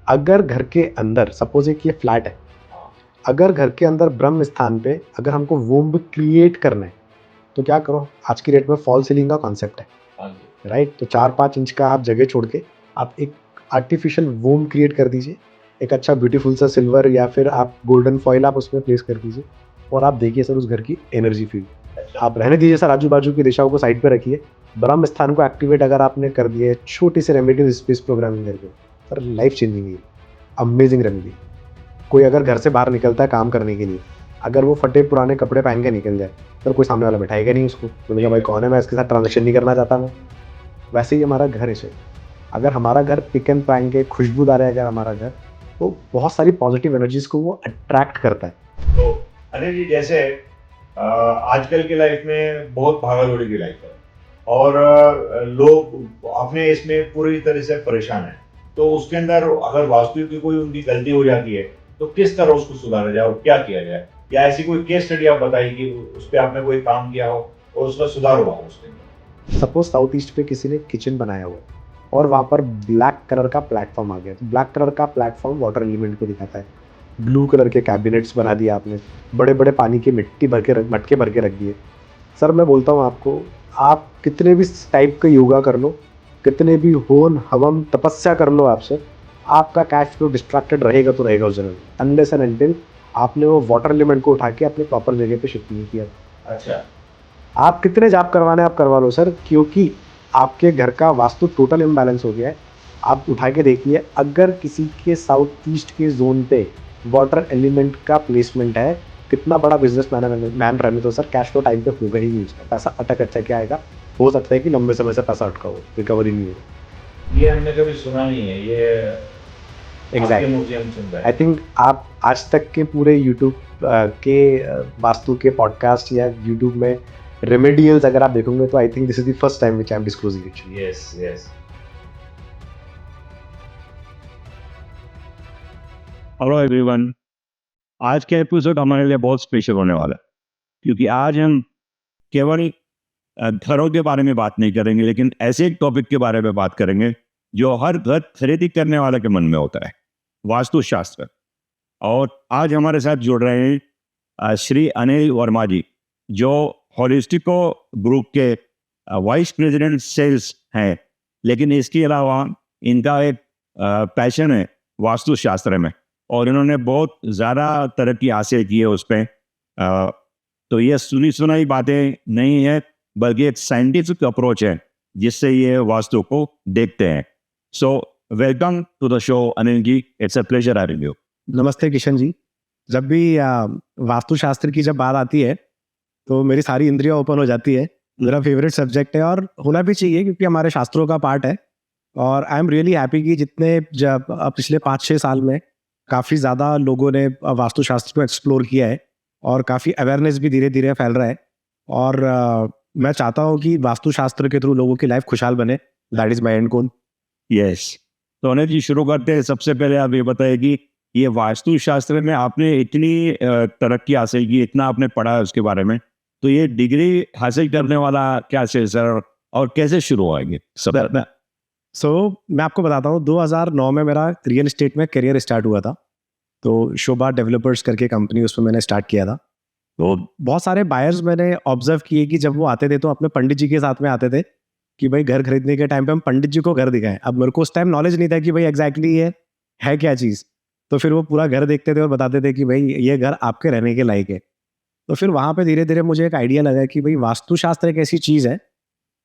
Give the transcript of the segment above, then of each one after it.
अगर घर के अंदर सपोज एक ये फ्लैट है, अगर घर के अंदर ब्रह्म स्थान पे अगर हमको वोम्ब क्रिएट करना है तो क्या करो, आज की डेट में फॉल सीलिंग का कॉन्सेप्ट है, राइट? तो 4-5 इंच का आप जगह छोड़ के आप एक आर्टिफिशियल वोम्ब क्रिएट कर दीजिए, एक अच्छा ब्यूटीफुल सा सिल्वर या फिर आप गोल्डन फॉइल आप उसमें प्लेस कर दीजिए और आप देखिए सर उस घर की एनर्जी फील। आप रहने दीजिए सर, आजू बाजू की दिशाओं को साइड पे रखिए, ब्रह्म स्थान को एक्टिवेट अगर आपने कर दिया है छोटी सी रेमेडी स्पेस प्रोग्रामिंग करके, सर लाइफ चेंजिंग है, अमेजिंग रेमेडी। कोई अगर घर से बाहर निकलता है काम करने के लिए, अगर वो फटे पुराने कपड़े पहन के निकल जाए तो कोई सामने वाला बैठाएगा नहीं उसको, बोलेगा भाई कौन है, मैं इसके साथ ट्रांजेक्शन नहीं करना चाहता मैं। वैसे ही हमारा घर है, अगर हमारा घर पिक एंड पैन के खुशबूदार है अगर हमारा घर, तो बहुत सारी पॉजिटिव एनर्जीज को वो अट्रैक्ट करता है। तो अनिल जी, जैसे आजकल की लाइफ में बहुत भागा-दौड़ी की लाइफ है और लोग अपने इसमें पूरी तरह से परेशान हैं, तो उसके अंदर अगर वास्तु की कोई उनकी गलती हो जाती है तो किस तरह उसको सुधारा जाए और क्या किया जाए, या ऐसी कोई केस स्टडी आप बताइए कि उस पर आपने कोई काम किया हो और उसका सुधार हुआ हो उसके अंदर। सपोज साउथ ईस्ट पे किसी ने किचन बनाया हुआ है और वहाँ पर ब्लैक कलर का प्लेटफॉर्म आ गया, तो ब्लैक कलर का प्लेटफॉर्म वाटर एलिमेंट को दिखाता है। ब्लू कलर के कैबिनेट्स बना दिए आपने, बड़े बड़े पानी की मटके भर के रख दिए। सर मैं बोलता हूँ आपको, आप कितने भी टाइप का योगा कर लो, कितने भी होम हवम तपस्या कर लो आपसे, आपका कैश फ्लो डिस्ट्रैक्टेड रहेगा तो रहेगा उस जगह, अनलेस एंड अनटिल आपने वो वाटर एलिमेंट को उठा के अपने प्रॉपर जगह पे शिफ्ट नहीं किया। अच्छा, आप कितने जाप करवाने आप करवा लो सर, क्योंकि आपके घर का वास्तु टोटल इम्बैलेंस हो गया है। आप उठा के देखिए, अगर किसी के साउथ ईस्ट के जोन पे वाटर एलिमेंट का प्लेसमेंट है, कितना बड़ा बिजनेस मैन रहने तो सर कैश फ्लो टाइम पे होगा ही नहीं, उसका पैसा अटक अच्छा क्या आएगा, हो सकता है कि लंबे समय से पैसा अटका हो, रिकवरी नहीं हो। ये हमने कभी सुना नहीं है, ये एग्जैक्टली म्यूजियम सुन रहा आई है। थिंक आप आज तक के पूरे यूट्यूब के वास्तु के पॉडकास्ट या यूट्यूब में रेमेडियल्स अगर आप देखोगे तो I think this is the first time which I am disclosing it. Yes yes. Hello everyone, आज का एपिसोड हमारे लिए बहुत स्पेशल होने वाला है, क्योंकि आज हम केवल घरों के बारे में बात नहीं करेंगे, लेकिन ऐसे एक टॉपिक के बारे में बात करेंगे जो हर घर खरीदी करने वाले के मन में होता है, वास्तुशास्त्र। और आज हमारे साथ जुड़ रहे हैं श्री अनिल वर्मा जी, जो होलिस्टिको ग्रुप के वाइस प्रेसिडेंट सेल्स हैं, लेकिन इसके अलावा इनका एक पैशन है वास्तुशास्त्र में और इन्होंने बहुत ज़्यादा तरक्की हासिल की है उस पर। तो ये सुनी सुनाई बातें नहीं है, बल्कि एक साइंटिफिक अप्रोच है जिससे ये वास्तु को देखते हैं। So welcome to the show Anil ji, it's a pleasure having you. नमस्ते किशन जी। जब भी वास्तुशास्त्र की जब बात आती है तो मेरी सारी इंद्रियां ओपन हो जाती है। मेरा फेवरेट सब्जेक्ट है और होना भी चाहिए क्योंकि हमारे शास्त्रों का पार्ट है। और आई एम रियली हैप्पी कि जितने जब पिछले 5-6 साल में काफ़ी ज़्यादा लोगों ने वास्तुशास्त्र को एक्सप्लोर किया है और काफ़ी अवेयरनेस भी धीरे धीरे फैल रहा है। और मैं चाहता हूँ कि वास्तुशास्त्र के थ्रू लोगों की लाइफ खुशहाल बने। That is my and goal. Yes, तो अनिल जी शुरू करते हैं। सबसे पहले आप ये बताइए कि ये वास्तुशास्त्र में आपने इतनी तरक्की हासिल की, इतना आपने पढ़ा है उसके बारे में, तो ये डिग्री हासिल करने वाला क्या है सर, और कैसे शुरू होएंगे सब? मैं आपको बताता हूँ, 2009 में मेरा रियल एस्टेट में करियर स्टार्ट हुआ था। तो शोभा डेवलपर्स करके कंपनी, उसमें मैंने स्टार्ट किया था। तो बहुत सारे बायर्स मैंने ऑब्जर्व किए कि जब वो आते थे तो अपने पंडित जी के साथ में आते थे कि भाई घर खरीदने के टाइम पे हम पंडित जी को घर दिखाएं। अब मेरे को उस टाइम नॉलेज नहीं था कि भाई एग्जैक्टली ये है क्या चीज़। तो फिर वो पूरा घर देखते थे और बताते थे कि भाई ये घर आपके रहने के लायक है। तो फिर वहाँ पे धीरे धीरे मुझे एक आइडिया लगा कि भाई वास्तुशास्त्र एक ऐसी चीज़ है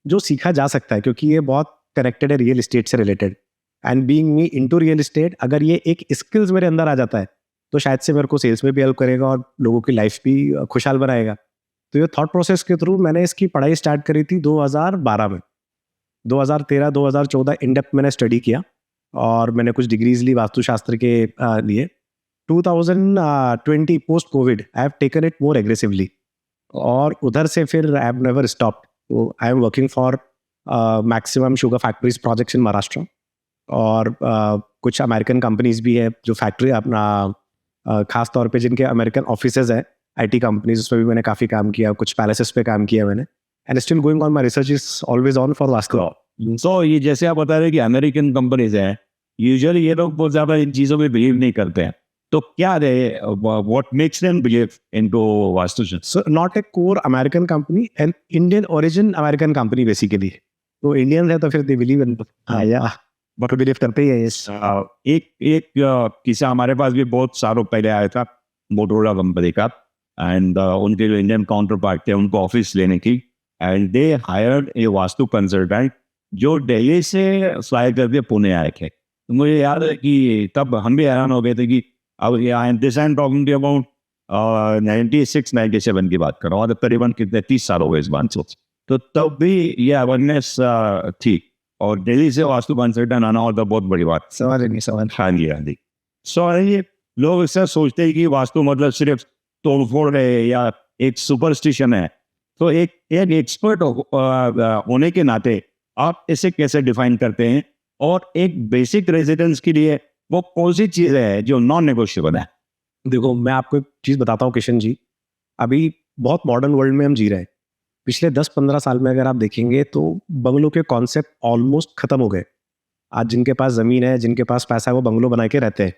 जो सीखा जा सकता है, क्योंकि ये बहुत कनेक्टेड है रियल एस्टेट से related. And being me into real estate, अगर ये एक स्किल्स मेरे अंदर आ जाता है तो शायद से मेरे को सेल्स में भी हेल्प करेगा और लोगों की लाइफ भी खुशहाल बनाएगा। तो ये थॉट प्रोसेस के थ्रू मैंने इसकी पढ़ाई स्टार्ट करी थी 2012 में। 2013-2014 इन डेप्थ मैंने स्टडी किया और मैंने कुछ डिग्रीज ली वास्तुशास्त्र के लिए। 2020 post Covid I have taken it more aggressively और उधर से फिर आई हैव नेवर स्टॉप्ड। तो I am working for maximum sugar factories projects in Maharashtra और कुछ अमेरिकन कंपनीज भी है जो फैक्ट्री अपना खास तौर पे जिनके अमेरिकन ऑफिसेज हैं, आईटी कंपनीज, उसमें भी मैंने काफ़ी काम किया। कुछ पैलेसेस पे काम किया मैंने। And still going on, my research is always on for vastu. So ये जैसे आप बता रहे हैं कि अमेरिकन कंपनीज हैं, यूजुअली ये लोग बहुत ज्यादा इन चीजों में बिलीव नहीं करते हैं, तो क्या है what makes them believe into Vastushastra? So not a core American company, an Indian origin American company basically. तो इंडियन है तो फिर दे बिलीव इन, हाँ या बट बिलीव करते ही है yes. एक किस्सा हमारे पास भी बहुत सालों पहले आया था मोटोरोला कंपनी का, एंड उनके जो इंडियन काउंटर पार्ट थे उनको ऑफिस लेने की, and they hired A vastu consultant जो दिल्ली से फ्लाई करके पुणे आए थे। तो मुझे याद है कि तब हम भी हैरान हो गए थे कि अब this I am talking about 96-97 की बात कर रहा हूँ, और करीबन कितने 30 साल हो गए इस बात से। तो तब भी ये अवेयरनेस थी, और दिल्ली से वास्तु कंसल्टेंट आना और तो बहुत बड़ी बात। समझ हाँ जी, हाँ जी। सो ये लोग इससे सोचते हैं कि वास्तु मतलब सिर्फ तोड़फोड़ है या एक सुपरस्टिशन है। तो एक एक्सपर्ट होने के नाते आप इसे कैसे डिफाइन करते हैं, और एक बेसिक रेजिडेंस के लिए वो कौन सी चीज़ है जो नॉन नेगोशिएबल है? देखो मैं आपको एक चीज़ बताता हूँ किशन जी, अभी बहुत मॉडर्न वर्ल्ड में हम जी रहे हैं। पिछले 10-15 साल में अगर आप देखेंगे तो बंगलों के कॉन्सेप्ट ऑलमोस्ट खत्म हो गए। आज जिनके पास ज़मीन है, जिनके पास पैसा है, वो बंगलो बना के रहते हैं।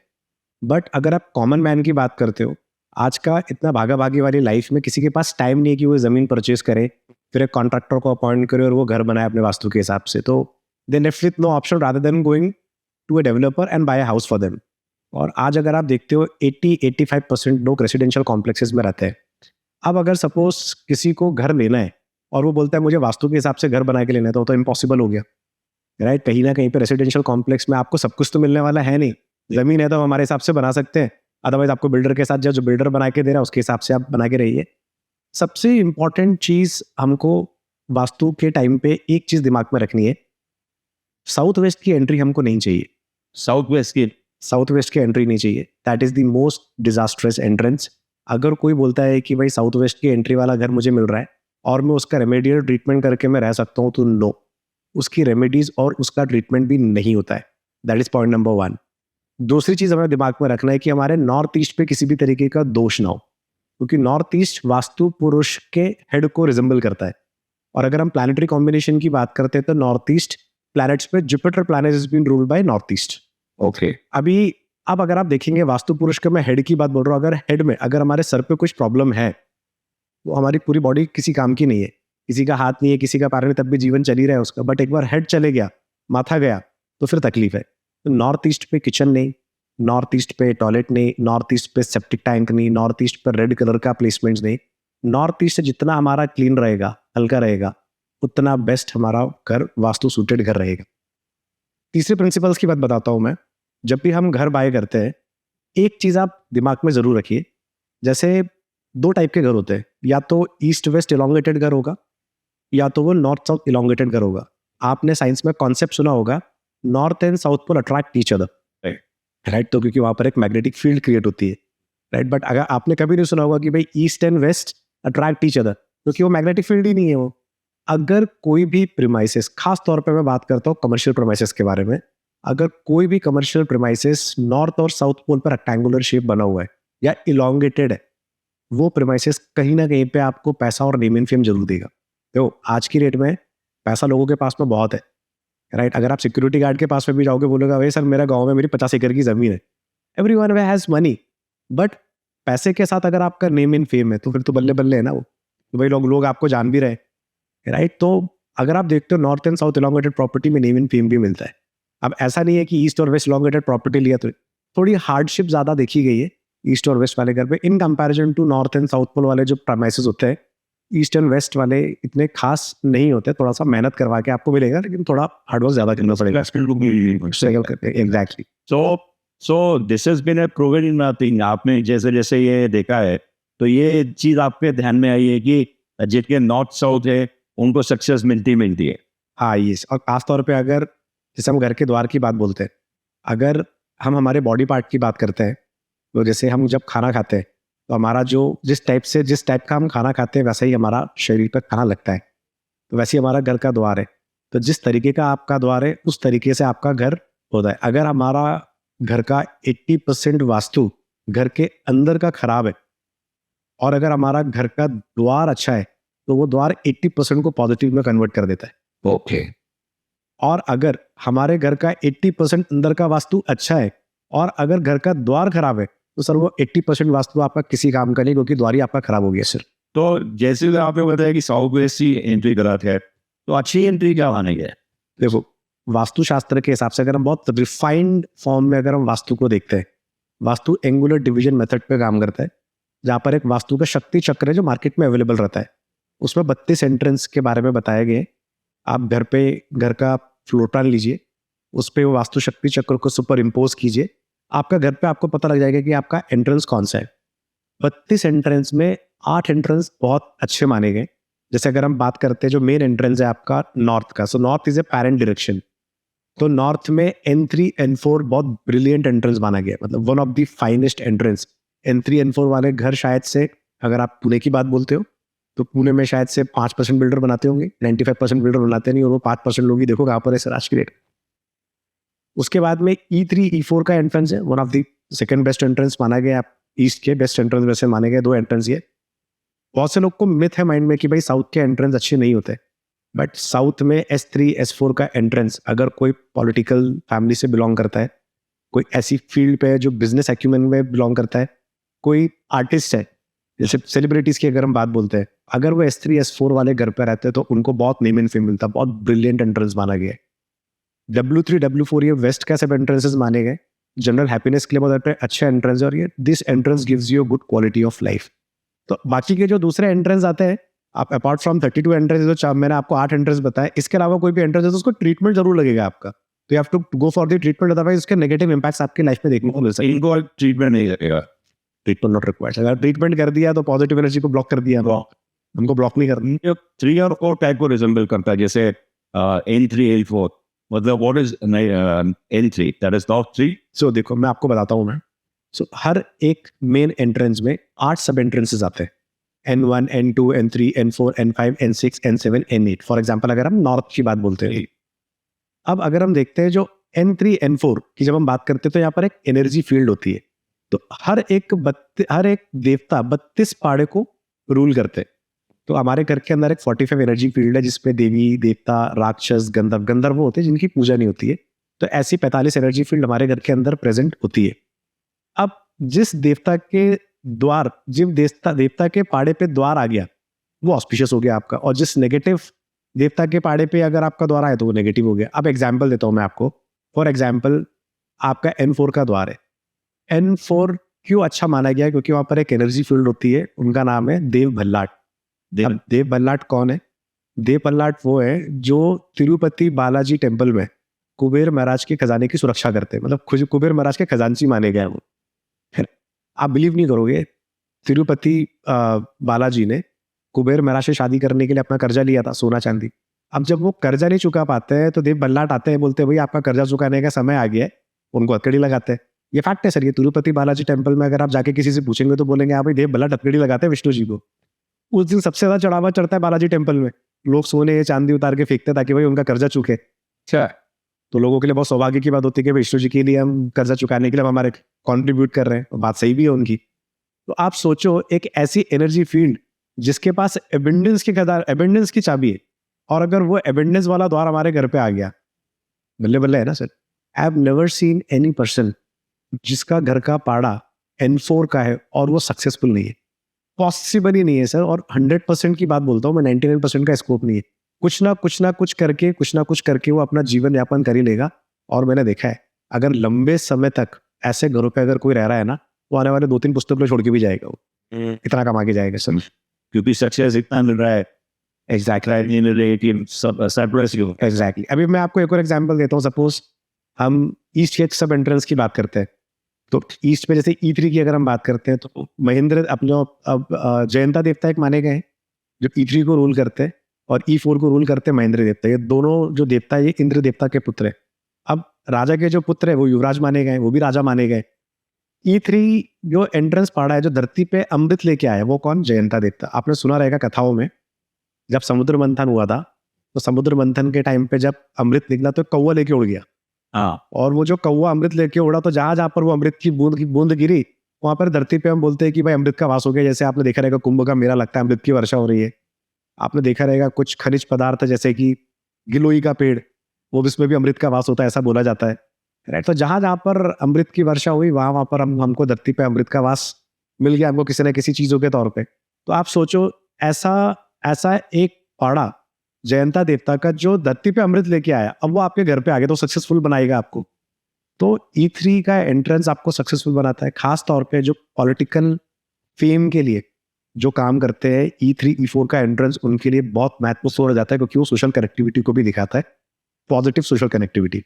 बट अगर आप कॉमन मैन की बात करते हो, आज का इतना भागा भागी वाली लाइफ में किसी के पास टाइम नहीं है कि वो ज़मीन परचेज करे, फिर एक कॉन्ट्रैक्टर को अपॉइंट करे और वो घर बनाए अपने वास्तु के हिसाब से। तो they left with no option rather than going to a developer and buy a house for them. और आज अगर आप देखते हो 80-85% लोग रेसिडेंशियल कॉम्प्लेक्सेस में रहते हैं। अब अगर सपोज किसी को घर लेना है और वो बोलता है मुझे वास्तु के हिसाब से घर बना के लेना है, तो इम्पॉसिबल हो गया, राइट? कहीं ना कहीं पे रेसिडेंशियल कॉम्प्लेक्स में आपको सब कुछ तो मिलने वाला है नहीं। ज़मीन है तो हम हमारे हिसाब से बना सकते हैं, अदरवाइज आपको बिल्डर के साथ जो बिल्डर बना के दे रहा है उसके हिसाब से आप बना के रहिए। सबसे इम्पॉर्टेंट चीज़ हमको वास्तु के टाइम पे एक चीज़ दिमाग में रखनी है, साउथ वेस्ट की एंट्री हमको नहीं चाहिए। साउथ वेस्ट की एंट्री नहीं चाहिए। That is the most disastrous entrance. अगर कोई बोलता है कि भाई साउथ वेस्ट की एंट्री वाला घर मुझे मिल रहा है और मैं उसका रेमेडियल ट्रीटमेंट करके मैं रह सकता हूँ, तो नो, उसकी रेमेडीज और उसका ट्रीटमेंट भी नहीं होता है। That is point number 1। दूसरी चीज़ हमें दिमाग में रखना है कि हमारे नॉर्थ ईस्ट पे किसी भी तरीके का दोष ना हो, क्योंकि नॉर्थ ईस्ट वास्तु पुरुष के हेड को रिजेंबल करता है। और अगर हम प्लानिटरी कॉम्बिनेशन की बात करते हैं तो नॉर्थ ईस्ट प्लैनेट्स पे Jupiter planet is been ruled by north east. Okay. अब अगर आप देखेंगे वास्तु पुरुष का, मैं हेड की बात बोल रहा हूँ, अगर हेड में अगर हमारे सर पे कुछ प्रॉब्लम है, वो हमारी पूरी बॉडी किसी काम की नहीं है। किसी का हाथ नहीं है, किसी का पैर नहीं, तब भी जीवन चल ही रहा है उसका। बट एक बार हेड चले गया, माथा गया, तो फिर तकलीफ है। तो नॉर्थ ईस्ट पे किचन नहीं, नॉर्थ ईस्ट पे टॉयलेट नहीं, नॉर्थ ईस्ट पे सेप्टिक टैंक नहीं, नॉर्थ ईस्ट पे रेड कलर का प्लेसमेंट नहीं। नॉर्थ ईस्ट से जितना हमारा क्लीन रहेगा, हल्का रहेगा, उतना बेस्ट हमारा घर वास्तु सूटेड घर रहेगा। तीसरे प्रिंसिपल्स की बात बताता हूँ मैं। जब भी हम घर बाय करते हैं, एक चीज़ आप दिमाग में ज़रूर रखिए, जैसे 2 टाइप के घर होते हैं, या तो ईस्ट वेस्ट इलोंगेटेड घर होगा, या तो वो नॉर्थ साउथ इलोंगेटेड घर होगा। आपने साइंस में कॉन्सेप्ट सुना होगा, north and south pole attract each other, right? तो क्योंकि वहाँ पर एक मैग्नेटिक फील्ड क्रिएट होती है, राइट? बट अगर आपने कभी नहीं सुना होगा कि भाई east and west attract each other, क्योंकि वो मैग्नेटिक फील्ड ही नहीं है वो। अगर कोई भी प्रीमाइसेस, खास तौर पे मैं बात करता हूँ कमर्शियल प्रीमाइसेस के बारे में, अगर कोई भी कमर्शियल प्रीमाइसेस नॉर्थ और साउथ पोल पर रेक्टेंगुलर शेप बना हुआ है या इलोंगेटेड है, वो प्रीमाइसेस कहीं ना कहीं पे आपको पैसा और नेम एंड फेम जरूर देगा। तो आज की रेट में पैसा लोगों के पास में बहुत है, राइट? अगर आप सिक्योरिटी गार्ड के पास में भी जाओगे, बोलेगा भाई सर मेरा गाँव में मेरी 50 एकड़ की ज़मीन है, एवरीवन हैज़ मनी। बट पैसे के साथ अगर आपका नेम एंड फेम है, तो फिर तो बल्ले बल्ले है ना वो, तो भाई लोग आपको जान भी रहे, राइट? तो अगर आप देखते हो north and south elongated property में नेम एंड फेम भी मिलता है। अब ऐसा नहीं है कि ईस्ट और वेस्ट इलोंगेटेड प्रॉपर्टी लिया तो थोड़ी हार्डशिप ज़्यादा देखी गई है ईस्ट और वेस्ट वाले घर पे, in comparison to north and south pole वाले जो प्रीमाइसेस होते हैं। ईस्ट एंड वेस्ट वाले इतने खास नहीं होते, थोड़ा सा मेहनत करवा के आपको मिलेगा, लेकिन थोड़ा हार्डवर्क ज़्यादा करना पड़ेगा। Exactly. So this has been a proven in thing. आपने जैसे जैसे ये देखा है, तो ये चीज़ आपके ध्यान में आई है कि जिनके नॉर्थ साउथ है उनको सक्सेस मिलती है। हाँ, ये और खास तौर पे अगर जैसे हम घर के द्वार की बात बोलते हैं, अगर हम हमारे बॉडी पार्ट की बात करते हैं, तो जैसे हम जब खाना खाते हैं तो हमारा जो जिस टाइप का हम खाना खाते हैं वैसा ही हमारा शरीर पर खाना लगता है। तो वैसे ही हमारा घर का द्वार है, तो जिस तरीके का आपका द्वार है उस तरीके से आपका घर होता है। अगर हमारा घर का 80% वास्तु घर के अंदर का खराब है, और अगर हमारा घर का द्वार अच्छा है, तो वो द्वार 80% को पॉजिटिव में कन्वर्ट कर देता है। ओके। और अगर हमारे घर का 80% अंदर का वास्तु अच्छा है और अगर घर का द्वार खराब है तो सर वो 80% वास्तु आपका किसी काम का नहीं, क्योंकि द्वार ही आपका खराब हो गया सर। तो जैसे कि आपने बताया कि साउथ वेस्ट की एंट्री करा है, तो अच्छी एंट्री क्या मानेंगे? देखो, वास्तुशास्त्र के हिसाब से अगर हम बहुत रिफाइंड फॉर्म में अगर हम वास्तु को देखते हैं, वास्तु एंगुलर डिवीजन मेथड पे काम करता है, जहाँ पर एक वास्तु का शक्ति चक्र है जो मार्केट में अवेलेबल रहता है। उसमें 32 एंट्रेंस के बारे में बताया गया है। आप घर का फ्लोर प्लान लीजिए, उस पर वास्तु शक्ति चक्र को सुपर इम्पोज कीजिए, आपका घर पे आपको पता लग जाएगा कि आपका एंट्रेंस कौन सा है। 32 एंट्रेंस में 8 एंट्रेंस बहुत अच्छे माने गए। जैसे अगर हम बात करते हैं जो मेन एंट्रेंस है आपका नॉर्थ का, so north is a parent direction, तो नॉर्थ में N3 N4 बहुत ब्रिलियंट एंट्रेंस माना गया, मतलब one of the finest entrance. N3 N4 वाले घर शायद से, अगर आप पुणे की बात बोलते हो तो पुणे में शायद से 5% बिल्डर बनाते होंगे, 95% बिल्डर बनाते नहीं, और वो 5% लोग ही देखो कहाँ पर है सर आज की डेट। उसके बाद में E3 E4 का एंट्रेंस है, one of the second best entrance माना गया। आप ईस्ट के बेस्ट एंट्रेंस में से माने गए 2 एंट्रेंस ये। बहुत से लोग को मिथ है माइंड में कि भाई साउथ के एंट्रेंस अच्छे नहीं होते, बट साउथ में S3 S4 का एंट्रेंस, अगर कोई पॉलिटिकल फैमिली से बिलोंग करता है, कोई ऐसी फील्ड पे जो बिजनेस एक्यूमेन में बिलोंग करता है, कोई आर्टिस्ट है, जैसे सेलिब्रिटीज की अगर हम बात बोलते हैं, अगर वो S3 S4 वाले घर पे रहते हैं तो उनको बहुत नेम एंड फेम मिलता, बहुत ब्रिलियंट एंट्रेंस माना गया है। W3 W4 ये वेस्ट का सब एंट्रेंसेस माने गए। जनरल हैप्पीनेस के लिए बहुत अच्छा एंट्रेंस है, और ये this entrance gives you good quality of life. तो बाकी के जो दूसरे एंट्रेंस आते हैं, आप अपार्ट फ्रॉम 32 एंट्रेंस, जो मैंने आपको 8 एंट्रेंस बताया, इसके अलावा कोई भी एंट्रेंस है तो उसको ट्रीटमेंट जरूर लगेगा आपका, तो you have to go for the treatment, otherwise उसके नेगेटिव इंपैक्ट्स आपकी लाइफ में देखने को मिल सकते हैं। इनको ट्रीटमेंट नहीं लगेगा, ट्रीटमेंट नॉट रिक्वायर्ड। अगर ट्रीटमेंट कर दिया तो पॉजिटिव एनर्जी को ब्लॉक कर दिया, हमको ब्लॉक नहीं करनी। 3 और 4 टाइप को रिजेंबल करता है, जैसे N3 N4, मतलब what is N3, that is not 3। सो देखो मैं आपको बताता हूँ मैं, सो हर एक मेन एंट्रेंस में 8 सब एंट्रेंसेस आते हैं, N1 N2 N3 N4 N5 N6 N7 N8। For example अगर हम नॉर्थ की बात बोलते हैं, अब अगर हम देखते हैं जो N3 N4 की जब हम बात करते हैं तो यहाँ पर एक एनर्जी फील्ड होती है, तो हर एक देवता 32 पाड़े को रूल करते हैं। तो हमारे घर के अंदर एक 45 एनर्जी फील्ड है जिसपे देवी देवता राक्षस गंधर्व होते हैं जिनकी पूजा नहीं होती है, तो ऐसी 45 एनर्जी फील्ड हमारे घर के अंदर प्रेजेंट होती है। अब जिस देवता के द्वार, जिस देवता के पाड़े पे द्वार आ गया वो ऑस्पिशियस हो गया आपका, और जिस नेगेटिव देवता के पाड़े पे अगर आपका द्वार आया तो वो नेगेटिव हो गया। अब एग्जाम्पल देता हूं मैं आपको, फॉर एग्जाम्पल आपका N4 का द्वार है। N4 क्यों अच्छा माना गया, क्योंकि वहां पर एक एनर्जी फील्ड होती है, उनका नाम है देव भल्लाट। देव भल्लाट कौन है? देव भल्लाट वो है जो तिरुपति बालाजी टेम्पल में कुबेर महाराज के खजाने की सुरक्षा करते हैं, मतलब कुबेर महाराज के खजांची माने गए वो। आप बिलीव नहीं करोगे, तिरुपति बालाजी ने कुबेर महाराज से शादी करने के लिए अपना कर्जा लिया था, सोना चांदी। अब जब वो कर्जा नहीं चुका पाते हैं तो देव भल्लाट आते हैं, बोलते हैं भाई आपका कर्जा चुकाने का समय आ गया है, उनको हथकड़ी लगाते हैं। ये फैक्ट है सर, ये तिरुपति बालाजी टेम्पल में अगर आप जाके किसी से पूछेंगे तो बोलेंगे हाँ भाई देव भल्लाट हथकड़ी लगाते हैं विष्णु जी को। उस दिन सबसे ज्यादा चढ़ावा चढ़ता है बालाजी टेम्पल में, लोग सोने चांदी उतार के फेंकते ताकि भाई उनका कर्जा चुके। अच्छा, तो लोगों के लिए बहुत सौभाग्य की बात होती है कि विष्णु जी के लिए हम कर्जा चुकाने के लिए हमारे कंट्रीब्यूट कर रहे हैं, तो बात सही भी है उनकी। तो आप सोचो एक ऐसी एनर्जी फील्ड जिसके पास एबेंडेंस की चाबी है, और अगर वो एबेंडेंस वाला द्वार हमारे घर पे आ गया, बल्ले बल्ले है ना sir. I have never seen any person जिसका घर का पाड़ा N4 का है और वो सक्सेसफुल नहीं है, पॉसिबल ही नहीं है सर। और 100% की बात बोलता हूँ मैं, 99% का स्कोप नहीं है। कुछ ना कुछ करके वो अपना जीवन यापन कर ही लेगा। और मैंने देखा है अगर लंबे समय तक ऐसे घरों पे अगर कोई रह रहा है ना, वो आने वाले 2-3 पुस्तकों छोड़ के भी जाएगा, वो इतना कमा के जाएगा सर, क्योंकि सक्सेस इतना मिल रहा है। एग्जैक्टली। अभी मैं आपको एक और एग्जांपल देता हूँ। सपोज हम ईस्ट के सब एंट्रेंस की बात करते हैं, तो ईस्ट में जैसे E3 की अगर हम बात करते हैं तो महेंद्र अपने जयंता देवता एक माने गए हैं जो E3 को रूल करते हैं, और E4 को रूल करते हैं महेंद्र देवता। ये दोनों जो देवता है ये इंद्र देवता के पुत्र है। अब राजा के जो पुत्र है वो युवराज माने गए, वो भी राजा माने गए। E3 जो एंट्रेंस पड़ा है, जो धरती पे अमृत लेके आया, वो कौन? जयंता देवता। आपने सुना रहेगा कथाओं में, जब समुद्र मंथन हुआ था तो समुद्र मंथन के टाइम पे जब अमृत निकला तो कौवा लेके उड़ गया। हाँ, और वो जो कौवा अमृत लेके उड़ा तो जहां पर वो अमृत की बूंद गिरी, वहां पर धरती पे हम बोलते हैं कि भाई अमृत का वास हो गया। जैसे आपने देखा रहेगा कुंभ का मेला लगता है, अमृत की वर्षा हो रही है। आपने देखा रहेगा कुछ खनिज पदार्थ जैसे कि गिलोई का पेड़, वो इसमें भी अमृत का वास होता है, ऐसा बोला जाता है, राइट। तो जहाँ जहाँ पर अमृत की वर्षा हुई वहाँ वहाँ पर हमको धरती पे अमृत का वास मिल गया हमको किसी न किसी चीज़ों के तौर पे। तो आप सोचो ऐसा ऐसा एक पाड़ा जयंता देवता का जो धरती पे अमृत लेके आया, अब वो आपके घर पे आ गया तो सक्सेसफुल बनाएगा आपको। तो E3 का एंट्रेंस आपको सक्सेसफुल बनाता है, खास तौर पे जो पॉलिटिकल फेम के लिए जो काम करते हैं। E3 E4 का एंट्रेंस उनके लिए बहुत महत्वपूर्ण हो जाता है क्योंकि वो सोशल कनेक्टिविटी को भी दिखाता है, positive social connectivity.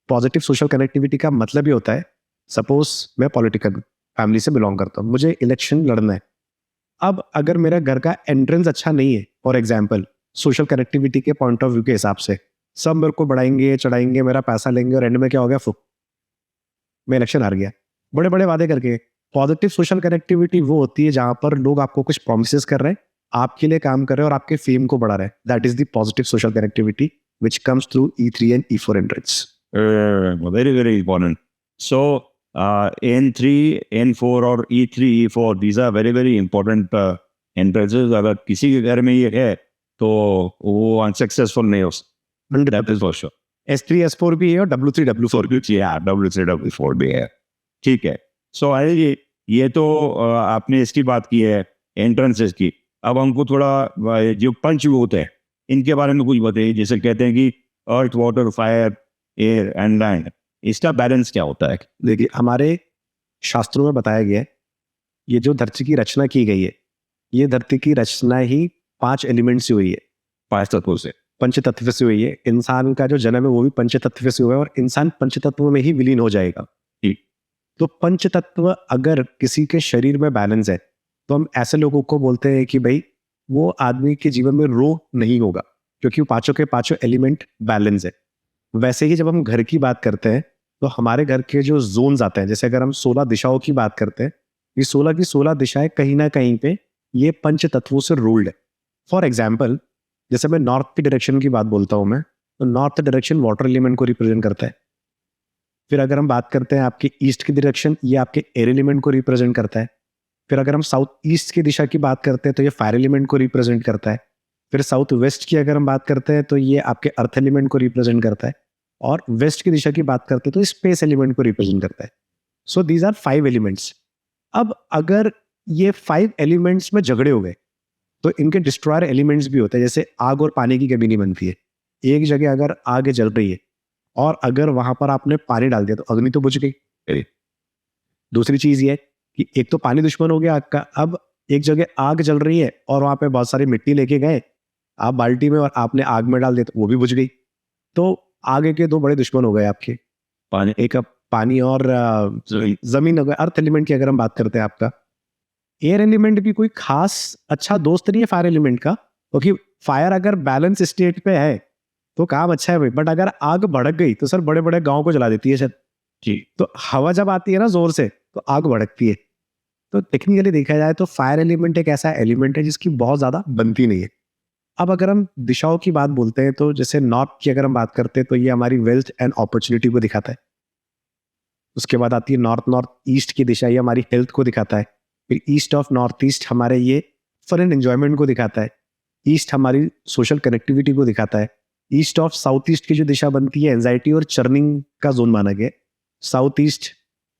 Positive social connectivity का मतलब ये होता है, सपोज मैं पॉलिटिकल फैमिली से बिलोंग करता हूँ, मुझे इलेक्शन लड़ना है। अब अगर मेरा घर का एंट्रेंस अच्छा नहीं है, फॉर एग्जाम्पल सोशल कनेक्टिविटी के पॉइंट ऑफ व्यू के हिसाब से, सब मेरे को बढ़ाएंगे चढ़ाएंगे, मेरा पैसा लेंगे और एंड में क्या हो गया, फुक, मैं इलेक्शन हार गया बड़े बड़े वादे करके। पॉजिटिव सोशल कनेक्टिविटी वो होती है जहां पर लोग आपको कुछ प्रोमिसेस कर रहे हैं, आपके लिए काम कर रहे हैं और आपके फेम को बढ़ा रहे हैं। That is the positive social connectivity which comes through E3 and E4 entrance. Very, very important. So, N3, N4 और E3, E4, these are very, very important entrances. अगर किसी के घर में ये है तो वो अनसक्सेसफुल नहीं हो सकता। That is for sure. S3, S4 भी है और W3, W4 भी है। W3, W4 भी है। ठीक है। So, ये तो आपने इसकी बात की है, एंट्रेंसेस की। अब हमको थोड़ा जो पंचभूत है इनके बारे में कुछ बताइए। जैसे कहते हैं कि earth, water, fire, air and land, इसका बैलेंस क्या होता है? देखिए हमारे शास्त्रों में बताया गया है, ये जो धरती की रचना की गई है, ये धरती की रचना ही 5 एलिमेंट से हुई है, 5 तत्वों से, पंचतत्व से हुई है। इंसान का जो जन्म है वो भी पंचतत्व से हुआ है और इंसान पंचतत्व में ही विलीन हो जाएगा। तो पंचतत्व अगर किसी के शरीर में बैलेंस है तो हम ऐसे लोगों को बोलते हैं कि भाई वो आदमी के जीवन में रोग नहीं होगा क्योंकि वो पांचों के पांचों एलिमेंट बैलेंस है। वैसे ही जब हम घर की बात करते हैं तो हमारे घर के जो जोन्स आते हैं, जैसे अगर हम 16 दिशाओं की बात करते हैं, ये 16 की 16 दिशाएं कहीं ना कहीं पे ये पंच तत्वों से रूल्ड है। फॉर एग्जाम्पल जैसे मैं नॉर्थ की डायरेक्शन की बात बोलता हूँ मैं, तो नॉर्थ डायरेक्शन वाटर एलिमेंट को रिप्रेजेंट करता है। फिर अगर हम बात करते हैं आपके ईस्ट की डायरेक्शन, ये आपके एयर एलिमेंट को रिप्रेजेंट करता है। फिर अगर हम साउथ ईस्ट की दिशा की बात करते हैं तो ये फायर एलिमेंट को रिप्रेजेंट करता है। फिर साउथ वेस्ट की अगर हम बात करते हैं तो ये आपके अर्थ एलिमेंट को रिप्रेजेंट करता है। और वेस्ट की दिशा की बात करते हैं तो स्पेस एलिमेंट को रिप्रेजेंट करता है। So these are 5 elements. अब अगर ये 5 एलिमेंट्स में झगड़े हो गए तो इनके डिस्ट्रॉयर एलिमेंट्स भी होते हैं। जैसे आग और पानी की कभी नहीं बनती है। एक जगह अगर आग जल रही है और अगर वहां पर आपने पानी डाल दिया तो अग्नि तो बुझ गई। दूसरी चीज ये कि एक तो पानी दुश्मन हो गया आग का। अब एक जगह आग जल रही है और वहां पे बहुत सारी मिट्टी लेके गए आप बाल्टी में और आपने आग में डाल दिया तो वो भी बुझ गई। तो आगे के 2 बड़े दुश्मन हो गए आपके, पानी, एक पानी और जमीन हो गए। अर्थ एलिमेंट की अगर हम बात करते हैं आपका, एयर एलिमेंट भी कोई खास अच्छा दोस्त नहीं है फायर एलिमेंट का, क्योंकि फायर अगर बैलेंस स्टेट पे है तो काम अच्छा है भाई, बट अगर आग भड़क गई तो सर बड़े बड़े गांव को जला देती है सर जी। तो हवा जब आती है ना जोर से तो आग भड़कती है। तो टेक्निकली देखा जाए तो फायर एलिमेंट एक ऐसा एलिमेंट है जिसकी बहुत ज्यादा बनती नहीं है। अब अगर हम दिशाओं की बात बोलते हैं तो जैसे नॉर्थ की अगर हम बात करते हैं तो ये हमारी वेल्थ एंड अपॉर्चुनिटी को दिखाता है। उसके बाद आती है नॉर्थ ईस्ट की दिशा, ये हमारी हेल्थ को दिखाता है। फिर ईस्ट ऑफ नॉर्थ ईस्ट हमारे ये फन एंड एंजॉयमेंट को दिखाता है। ईस्ट हमारी सोशल कनेक्टिविटी को दिखाता है। ईस्ट ऑफ साउथ ईस्ट की जो दिशा बनती है एंजाइटी और चर्निंग का जोन माना गया। साउथ ईस्ट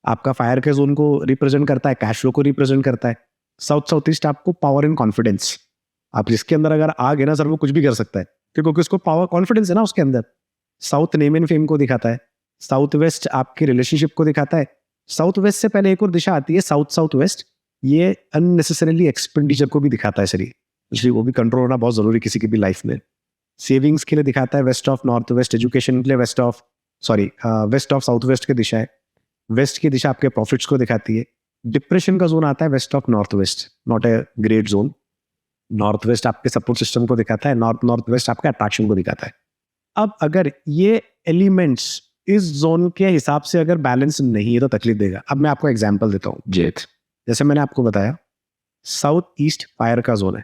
आपका फायर के जोन को रिप्रेजेंट करता है, कैश फ्लो को रिप्रेजेंट करता है। साउथ ईस्ट आपको पावर एंड कॉन्फिडेंस, आप जिसके अंदर अगर आग है ना सर वो कुछ भी कर सकता है क्योंकि उसको पावर कॉन्फिडेंस है ना उसके अंदर। साउथ नेम एंड फेम को दिखाता है। साउथ वेस्ट आपके रिलेशनशिप को दिखाता है। साउथ वेस्ट से पहले एक और दिशा आती है साउथ वेस्ट, ये अननेसेसरीली एक्सपेंडिचर को भी दिखाता है शरीर, इसलिए वो भी कंट्रोल होना बहुत जरूरी किसी की भी लाइफ में। सेविंग्स के लिए दिखाता है west of north west, education के लिए वेस्ट ऑफ साउथ वेस्ट की दिशा है। वेस्ट की दिशा आपके प्रॉफिट्स को दिखाती है। डिप्रेशन का जोन आता है west of north west, not a great zone. North west आपके सपोर्ट सिस्टम को दिखाता है। नॉर्थ वेस्ट आपके अट्रैक्शन को दिखाता है। अब अगर ये एलिमेंट्स इस जोन के हिसाब से अगर बैलेंस नहीं है तो तकलीफ देगा। अब मैं आपको एग्जांपल देता हूँ। जैसे मैंने आपको बताया साउथ ईस्ट फायर का जोन है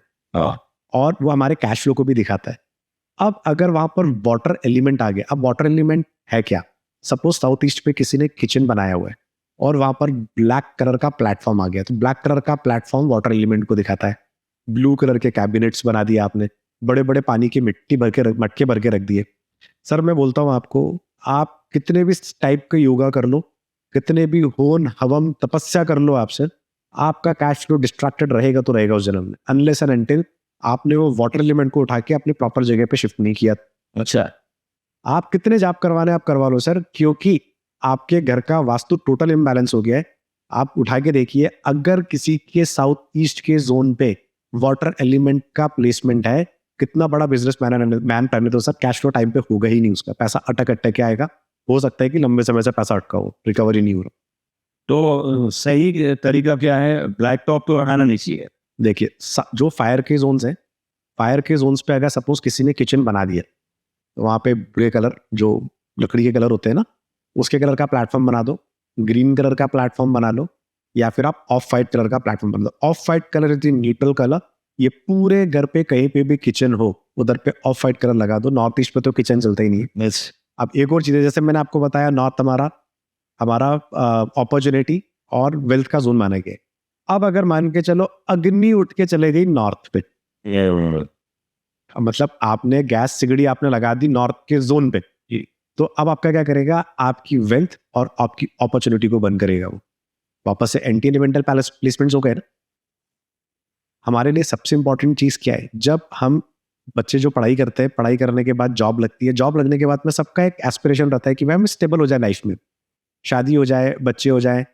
और वो हमारे कैश फ्लो को भी दिखाता है। अब अगर वहां पर वाटर एलिमेंट आ गया, अब वाटर एलिमेंट है क्या, सपोज साउथ ईस्ट पे किसी ने किचन बनाया हुआ है और वहां पर ब्लैक कलर का प्लेटफॉर्म आ गया, तो ब्लैक कलर का प्लेटफॉर्म वाटर एलिमेंट को दिखाता है। ब्लू कलर के कैबिनेट्स बना दिए आपने, बड़े बड़े पानी की मटके भर के रख दिए। सर मैं बोलता हूँ आपको, आप कितने भी टाइप के योगा कर लो, कितने भी होन हवम तपस्या कर लो, आपसे आपका कैश फ्लो डिस्ट्रैक्टेड रहेगा तो रहेगा उस जन्म में, अनलेस एंड अनटिल आपने वो वाटर एलिमेंट को उठा के अपनी प्रॉपर जगह पे शिफ्ट नहीं किया। अच्छा, आप कितने जाप करवाने आप करवा लो सर, क्योंकि आपके घर का वास्तु टोटल इम्बैलेंस हो गया है। आप उठा के देखिए, अगर किसी के साउथ ईस्ट के जोन पे वाटर एलिमेंट का प्लेसमेंट है, कितना बड़ा बिजनेस मैन पहले तो सर कैश फ्लो टाइम पे होगा ही नहीं, उसका पैसा अटक अटक के आएगा। हो सकता है कि लंबे समय से पैसा अटका हो, रिकवरी नहीं हो रहा। तो सही तरीका क्या है? ब्लैक टॉप तो लगाना नहीं चाहिए। देखिए जो फायर के जोन्स हैं, फायर के जोन्स पे अगर सपोज किसी ने किचन बना दिया, तो वहाँ पे ग्रे कलर जो लकड़ी के कलर होते हैं ना, उसके कलर का प्लेटफॉर्म बना दो, ग्रीन कलर का प्लेटफॉर्म बना लो, या फिर आप ऑफ वाइट कलर का प्लेटफॉर्म बना दो। Of white colour is neutral colour, ये पूरे घर पे कहीं पे भी किचन हो उधर पे ऑफ वाइट कलर लगा दो। नॉर्थ ईस्ट पे तो किचन चलता ही नहीं है। अब एक और चीज़ है, जैसे मैंने आपको बताया, नॉर्थ हमारा अपॉर्चुनिटी और वेल्थ का जोन माना गया है। अब अगर मान के चलो अग्नि उठ के चले गई नॉर्थ पे, मतलब आपने गैस सिगड़ी आपने लगा दी नॉर्थ के जोन पे, तो अब आपका क्या करेगा, आपकी वेल्थ और आपकी अपॉर्चुनिटी को बंद करेगा वो। वापस से एंटी एलिमेंटल प्लेसमेंट्स हो गए ना। हमारे लिए सबसे इंपॉर्टेंट चीज क्या है, जब हम बच्चे जो पढ़ाई करते हैं, पढ़ाई करने के बाद जॉब लगती है, जॉब लगने के बाद में सबका एक एस्पिरेशन रहता है कि भाई हम स्टेबल हो जाए लाइफ में, शादी हो जाए, बच्चे हो जाए,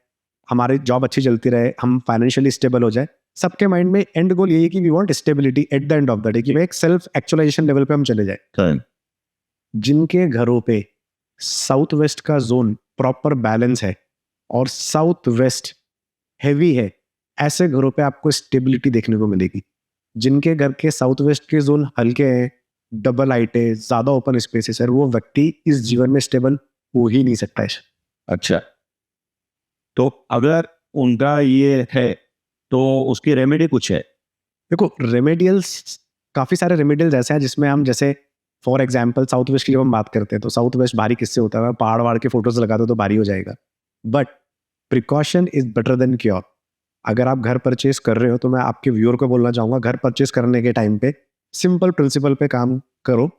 हमारी जॉब अच्छी चलती रहे, हम फाइनेंशियली स्टेबल हो जाए। सबके माइंड में एंड गोल यही है कि we want stability at the end of the day, कि भाई एक सेल्फ एक्चुअलाइजेशन लेवल पे हम चले जाए। जिनके घरों पे साउथ वेस्ट का जोन प्रॉपर बैलेंस है और साउथ वेस्ट हैवी है, ऐसे घरों पे आपको स्टेबिलिटी देखने को मिलेगी। जिनके घर के साउथ वेस्ट के जोन हल्के हैं, डबल हाइट है, ज्यादा ओपन स्पेसेस है, वो व्यक्ति इस जीवन में स्टेबल हो ही नहीं सकता है। अच्छा, तो अगर उनका ये है तो उसकी रेमेडी कुछ है? देखो रेमेडियल्स, काफी सारे रेमेडियल्स ऐसे हैं जिसमें हम, जैसे फॉर एग्जाम्पल साउथ वेस्ट की जब हम बात करते हैं, तो साउथ वेस्ट भारी किससे होता है, पहाड़ वहाड़ के फोटोज लगा दो तो भारी हो जाएगा। But precaution is better than cure. अगर आप घर परचेज कर रहे हो, तो मैं आपके व्यूअर को बोलना चाहूंगा, घर परचेज करने के टाइम पे सिंपल प्रिंसिपल पे काम करो।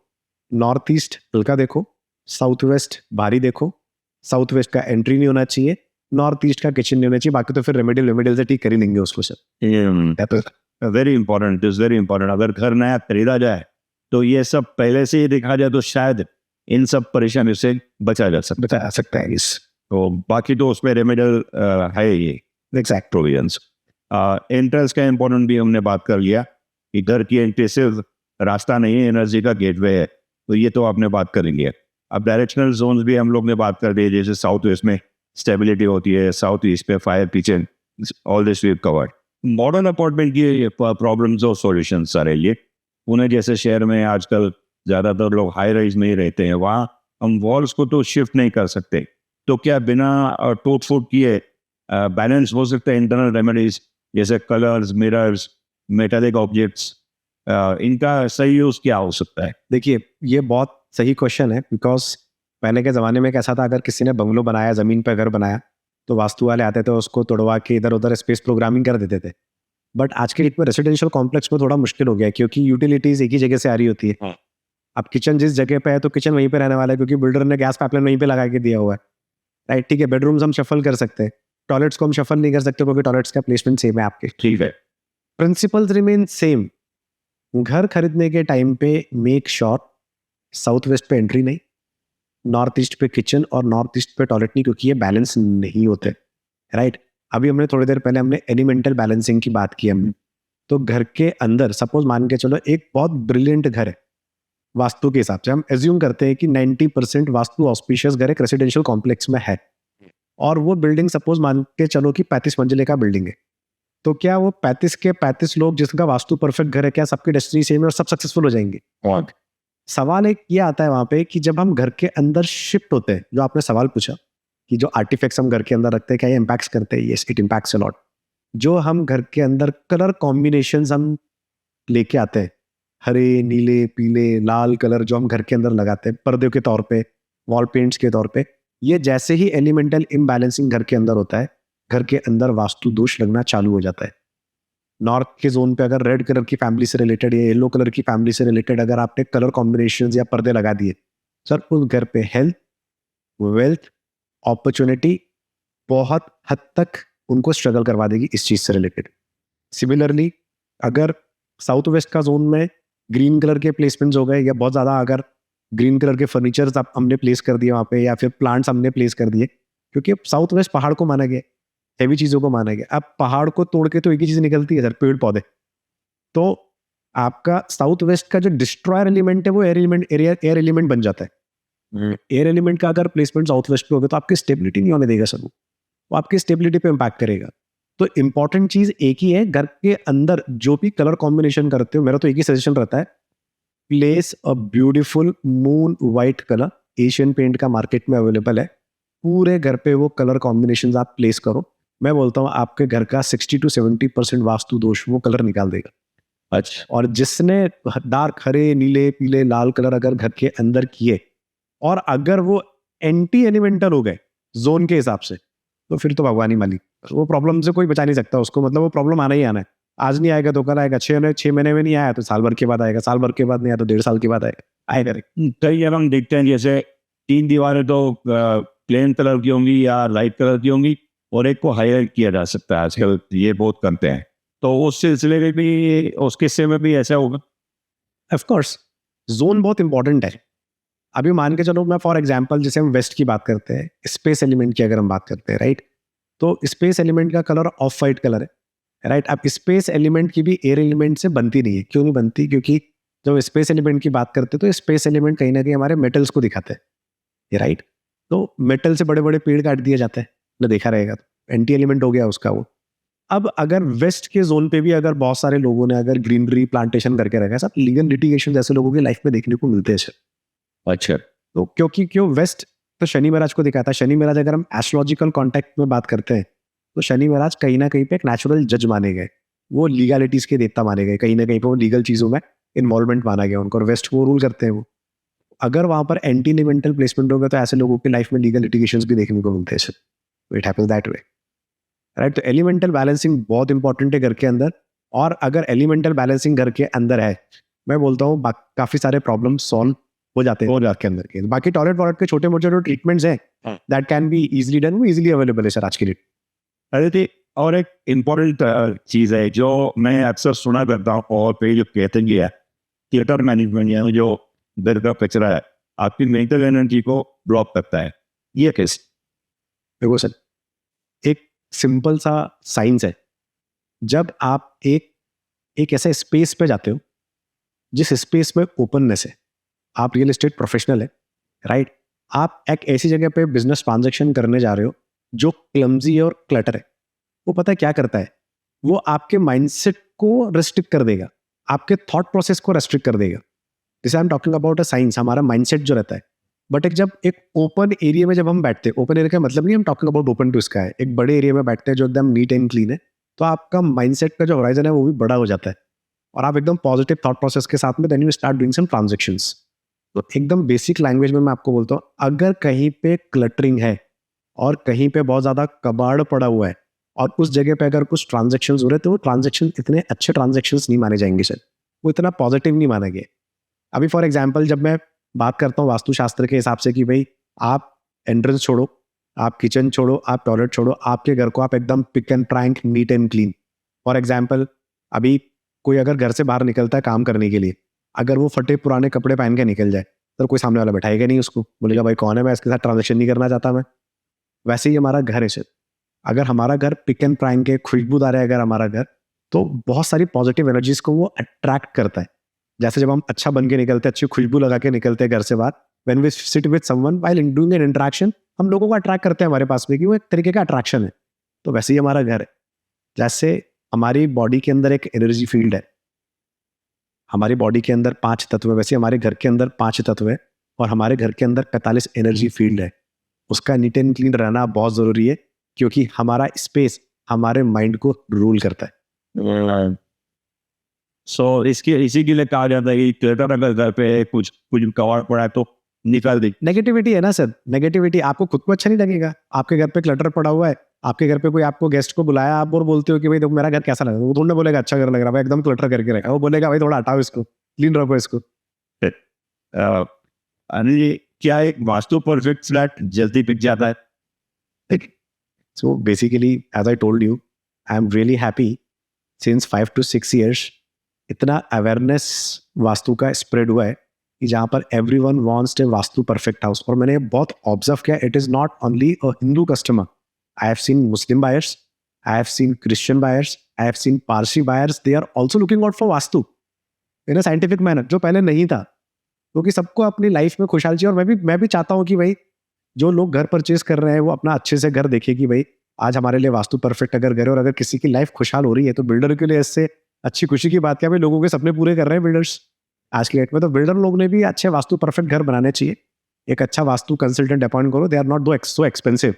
नॉर्थ ईस्ट हल्का देखो, साउथ वेस्ट भारी देखो, साउथ वेस्ट का एंट्री नहीं होना चाहिए, नॉर्थ ईस्ट का किचन नहीं होना चाहिए, बाकी तो फिर रेमेडियल से ठीक कर ही लेंगे उसको sir. Very important, is very important. अगर घर नया खरीदा जाए तो ये सब पहले से ही देखा जाए तो शायद इन सब परेशानियों से बचा सकता है इस। तो बाकी तो उसमें रेमेडियल है ये एग्जैक्ट प्रोविजंस। एंट्रेंस का इंपॉर्टेंट भी हमने बात कर लिया कि घर की एंट्री सिर्फ रास्ता नहीं है, एनर्जी का गेटवे है, तो ये तो आपने बात कर लिया। अब डायरेक्शनल जोन्स भी हम लोग ने बात कर दी, जैसे साउथ वेस्ट में स्टेबिलिटी होती है, साउथ ईस्ट पे fire kitchen, all this we covered. Modern apartment की प्रॉब्लम्स और सॉल्यूशंस सारे ये, पुणे जैसे शहर में आजकल ज़्यादातर लोग हाई राइज में ही रहते हैं, वहाँ हम वॉल्स को तो शिफ्ट नहीं कर सकते, तो क्या बिना टूट फूट किए बैलेंस हो सकता है? इंटरनल रेमेडीज जैसे कलर्स, मिरर्स, मेटालिक ऑब्जेक्ट्स, इनका सही यूज क्या हो सकता है? देखिए ये बहुत सही क्वेश्चन है, बिकॉज पहले के ज़माने में कैसा था, अगर किसी ने बंगलो बनाया, ज़मीन पर घर बनाया, तो वास्तु वाले आते थे, उसको तोड़वा के इधर उधर स्पेस प्रोग्रामिंग कर देते थे। बट आज के डेट में रेसिडेंशियल कॉम्प्लेक्स में थोड़ा मुश्किल हो गया है, क्योंकि यूटिलिटीज एक ही जगह से आ रही होती है। हाँ। अब किचन जिस जगह पे है, तो किचन वहीं पे रहने वाला है, क्योंकि बिल्डर ने गैस पाइपलाइन वहीं पे लगा के दिया हुआ है। राइट, ठीक है। बेडरूम्स हम शफल कर सकते हैं, टॉयलेट्स को हम शफल नहीं कर सकते, क्योंकि टॉयलेट्स का प्लेसमेंट सेम है आपके। ठीक है, प्रिंसिपल्स रिमेन सेम। घर खरीदने के टाइम पे मेक श्योर साउथ वेस्ट पे एंट्री नहीं, नॉर्थ ईस्ट पे किचन और नॉर्थ ईस्ट पे टॉयलेट नहीं, क्योंकि ये बैलेंस नहीं होते। राइट, अभी हमने थोड़ी देर पहले हमने एलिमेंटल बैलेंसिंग की बात की हमने। तो घर के अंदर सपोज मान के चलो एक बहुत ब्रिलियंट घर है वास्तु के हिसाब से, हम एज्यूम करते हैं कि 90% वास्तु ऑस्पिशियस घर एक रेसिडेंशियल कॉम्प्लेक्स में है, और वो बिल्डिंग सपोज मान के चलो कि 35 मंजिले का बिल्डिंग है, तो क्या वो 35 के 35 लोग जिसका वास्तु परफेक्ट घर है, क्या सबकी डेस्टिनी सेम है और सब सक्सेसफुल हो जाएंगे? सवाल एक ये आता है वहां पे कि जब हम घर के अंदर शिफ्ट होते हैं, जो आपने सवाल पूछा कि जो आर्टिफैक्ट्स हम घर के अंदर रखते हैं क्या ये इम्पैक्ट्स करते हैं? Yes, it impacts a lot. जो हम घर के अंदर कलर कॉम्बिनेशंस हम लेके आते हैं, हरे, नीले, पीले, लाल कलर जो हम घर के अंदर लगाते हैं पर्दे के तौर पे, वॉल पेंट्स के तौर पे, ये जैसे ही एलिमेंटल इम्बैलेंसिंग घर के अंदर होता है, घर के अंदर वास्तु दोष लगना चालू हो जाता है। नॉर्थ के जोन पे अगर रेड कलर की फैमिली से रिलेटेड या येलो कलर की फैमिली से रिलेटेड अगर आपने कलर कॉम्बिनेशंस या पर्दे लगा दिए, सर उस घर पे हेल्थ, वेल्थ, अपॉर्चुनिटी बहुत हद तक उनको स्ट्रगल करवा देगी इस चीज़ से रिलेटेड। सिमिलरली अगर साउथ वेस्ट का जोन में ग्रीन कलर के प्लेसमेंट्स हो गए, या बहुत ज़्यादा अगर ग्रीन कलर के फर्नीचर्स आप हमने प्लेस कर दिए वहाँ पे, या फिर प्लांट्स हमने प्लेस कर दिए, क्योंकि साउथ वेस्ट पहाड़ को माना गया, हैवी चीज़ों को माना गया। अब पहाड़ को तोड़ के तो एक ही चीज़ निकलती है सर, पेड़ पौधे। तो आपका साउथ वेस्ट का जो डिस्ट्रॉयर एलिमेंट है वो एयर एलिमेंट बन जाता है। एयर एलिमेंट का अगर प्लेसमेंट साउथ वेस्ट पे होगा तो आपकी स्टेबिलिटी नहीं होने देगा सर, वो आपकी स्टेबिलिटी पे इम्पैक्ट करेगा। तो इंपॉर्टेंट चीज एक ही है, घर के अंदर जो भी कलर कॉम्बिनेशन करते हो, मेरा तो एक ही सजेशन रहता है, place a beautiful moon white colour. Asian paint का मार्केट में अवेलेबल है, पूरे घर पे वो कलर कॉम्बिनेशन आप प्लेस करो। मैं बोलता हूँ आपके घर का 60 to 70% वास्तु दोष वो कलर निकाल देगा। अच्छा, और जिसने डार्क हरे, नीले, पीले, लाल कलर अगर घर के अंदर किए, और अगर वो एंटी एलिमेंटल हो गए जोन के हिसाब से, तो फिर तो भगवान ही मालिक, वो प्रॉब्लम से कोई बचा नहीं सकता उसको। मतलब वो प्रॉब्लम आना ही आना है, आज नहीं आएगा तो कल आएगा, 6 महीने में नहीं आया तो साल भर के बाद आएगा, साल भर के बाद नहीं आया तो 1.5 साल के बाद आएगा। कई जगह हम देखते हैं जैसे 3 दीवारें तो प्लेन कलर की होंगी या लाइट कलर की होंगी, और एक को हाईलाइट किया जा सकता है, आजकल ये बहुत करते हैं। तो उस सिलसिले में भी, उस किस्से में भी ऐसा होगा? ऑफ कोर्स जोन बहुत इंपॉर्टेंट है। अभी मान के चलो, मैं फॉर एग्जांपल जैसे हम वेस्ट की बात करते हैं, स्पेस एलिमेंट की अगर हम बात करते हैं, राइट, तो स्पेस एलिमेंट का कलर ऑफ वाइट कलर है, राइट। अब स्पेस एलिमेंट की भी एयर एलिमेंट से बनती नहीं है। क्यों नहीं बनती? क्योंकि जब स्पेस एलिमेंट की बात करते हैं तो स्पेस एलिमेंट कहीं ना कहीं हमारे मेटल्स को दिखाते हैं, राइट। तो मेटल से बड़े बड़े पेड़ काट दिए जाते हैं, ना देखा रहेगा, तो एंटी एलिमेंट हो गया उसका वो। अब अगर वेस्ट के जोन पे भी अगर बहुत सारे लोगों ने अगर ग्रीनरी प्लांटेशन करके रखा है, सब लीगल लिटिगेशन जैसे लोगों की लाइफ में देखने को मिलते हैं सर। अच्छा, तो क्योंकि क्यों वेस्ट तो शनि महाराज को दिखाता है। शनि महाराज अगर हम एस्ट्रोलॉजिकल कॉन्टेक्ट में बात करते हैं तो शनि महाराज कहीं ना कहीं पे एक नेचुरल जज माने गए, वो लीगलिटीज के देवता माने गए, कहीं ना कहीं पे वो लीगल चीजों में इन्वॉल्वमेंट माना गया उनको, और वेस्ट को रूल करते हैं वो। अगर वहां पर एंटी एलिमेंटल प्लेसमेंट होगा तो ऐसे लोगों की लाइफ में लीगल लिटिगेशंस भी देखने को मिलते हैं sir. It happens that way, right. तो एलिमेंटल बैलेंसिंग बहुत इंपॉर्टेंट है घर के अंदर, और अगर एलिमेंटल बैलेंसिंग घर के अंदर है, मैं बोलता हूँ काफी सारे प्रॉब्लम सॉल्व हो जाते हैं घर के अंदर के। बाकी टॉयलेट के छोटे मोटे जो ट्रीटमेंट्स हैं that can be easily done, वो इजीली अवेलेबल है सर आज के लिए। अरे थी, और एक इम्पोर्टेंट चीज़ है जो मैं अक्सर सुना करता हूँ, और फिर जो कहते हैं कि थिएटर मैनेजमेंट, यानी जो घर का कचरा है आपकी मेंटल एनर्जी को ब्लॉक करता है, ये कैसे? देखो सर, एक सिंपल सा साइंस है। जब आप एक ऐसे स्पेस पे जाते हो जिस स्पेस में ओपननेस है, आप रियल एस्टेट प्रोफेशनल है, राइट, आप एक ऐसी जगह पे बिजनेस ट्रांजैक्शन करने जा रहे हो जो क्लमजी और क्लटर है, वो पता है क्या करता है? वो आपके माइंडसेट को रेस्ट्रिक्ट कर देगा, आपके थॉट प्रोसेस को रेस्ट्रिक्ट कर देगा। जैसे I am talking about a science, हमारा माइंडसेट जो रहता है। बट जब एक ओपन एरिया में जब हम बैठते हैं, ओपन एरिया का मतलब नहीं हम talking about open to sky, एक बड़े एरिया में बैठते हैं जो एकदम नीट एंड क्लीन है, तो आपका माइंडसेट का जो होराइजन है वो भी बड़ा हो जाता है, और आप एकदम पॉजिटिव थॉट प्रोसेस के साथ में then you start doing some transactions. तो एकदम बेसिक लैंग्वेज में मैं आपको बोलता हूँ, अगर कहीं पे क्लटरिंग है और कहीं पे बहुत ज़्यादा कबाड़ पड़ा हुआ है, और उस जगह पे अगर कुछ ट्रांजैक्शंस हो रहे, तो वो ट्रांजैक्शन इतने अच्छे ट्रांजैक्शंस नहीं माने जाएंगे सर, वो इतना पॉजिटिव नहीं माना गया। अभी फॉर एग्जाम्पल जब मैं बात करता हूँ वास्तुशास्त्र के हिसाब से कि भाई आप एंट्रेंस छोड़ो, आप किचन छोड़ो, आप टॉयलेट छोड़ो, आपके घर को आप एकदम pick and prank neat and clean. For example अभी कोई अगर घर से बाहर निकलता है काम करने के लिए, अगर वो फटे पुराने कपड़े पहन के निकल जाए तो कोई सामने वाला बैठाएगा नहीं उसको, बोलेगा भाई कौन है, मैं इसके साथ ट्रांजेक्शन नहीं करना चाहता मैं। वैसे ही हमारा घर है सर, अगर हमारा घर पिक एंड प्राइम के खुशबूदार है अगर हमारा घर, तो बहुत सारी पॉजिटिव एनर्जीज को वो अट्रैक्ट करता है। जैसे जब हम अच्छा बन के निकलते हैं, अच्छी खुशबू लगा के निकलते हैं घर से बाहर, when we sit with someone while doing an interaction, हम लोगों को अट्रैक्ट करते हैं हमारे पास में, कि वो एक तरीके का अट्रैक्शन है। तो वैसे ही हमारा घर है, जैसे हमारी बॉडी के अंदर एक एनर्जी फील्ड है, हमारी बॉडी के अंदर 5 तत्व है, वैसे हमारे घर के अंदर 5 तत्व है, और हमारे घर के अंदर 45 एनर्जी फील्ड है। उसका नीट एंड क्लीन रहना बहुत जरूरी है, क्योंकि हमारा स्पेस हमारे माइंड को रूल करता है। सो इसी के लिए कहा जाता है कि क्लटर अगर घर पे कुछ कवर पड़ा है तो निकाल दे। नेगेटिविटी है ना सर, नेगेटिविटी, आपको खुद को अच्छा नहीं लगेगा। आपके घर पे क्लटर पड़ा हुआ है, आपके घर पे कोई आपको गेस्ट को बुलाया, आप और बोलते हो कि भाई देखो मेरा घर कैसा लग रहा है, वो थोड़ा बोलेगा अच्छा घर लग रहा है भाई, एकदम क्लटर करके रखा, वो बोलेगा भाई थोड़ा हटाओ इसको, क्लीन रखो इसको। अनिल जी, क्या एक वास्तु परफेक्ट फ्लैट जल्दी बिक जाता है? So basically, as I told you, I am really happy since 5 to 6 years इतना अवेयरनेस वास्तु का स्प्रेड हुआ है कि जहाँ पर everyone wants a vastu perfect house. और मैंने बहुत ऑब्जर्व किया, it is not only a Hindu customer, I have seen Muslim buyers, I have seen Christian buyers, I have seen Parsi buyers, they are also looking out for vastu in a scientific manner, जो पहले नहीं था, क्योंकि सबको अपनी life में खुशहाल चाहिए। और मैं भी चाहता हूँ कि भाई जो लोग घर परचेज कर रहे हैं वो अपना अच्छे से घर देखे कि भाई आज हमारे लिए वास्तु परफेक्ट अगर घर है, और अगर किसी की लाइफ खुशहाल हो रही है तो बिल्डर के लिए इससे अच्छी खुशी की बात क्या, भाई लोगों के सपने पूरे कर रहे हैं बिल्डर्स आज की डेट में। तो बिल्डर लोग ने भी अच्छे वास्तु परफेक्ट घर बनाने चाहिए। एक अच्छा वास्तु कंसल्टेंट अपॉइंट करो, they are not so expensive.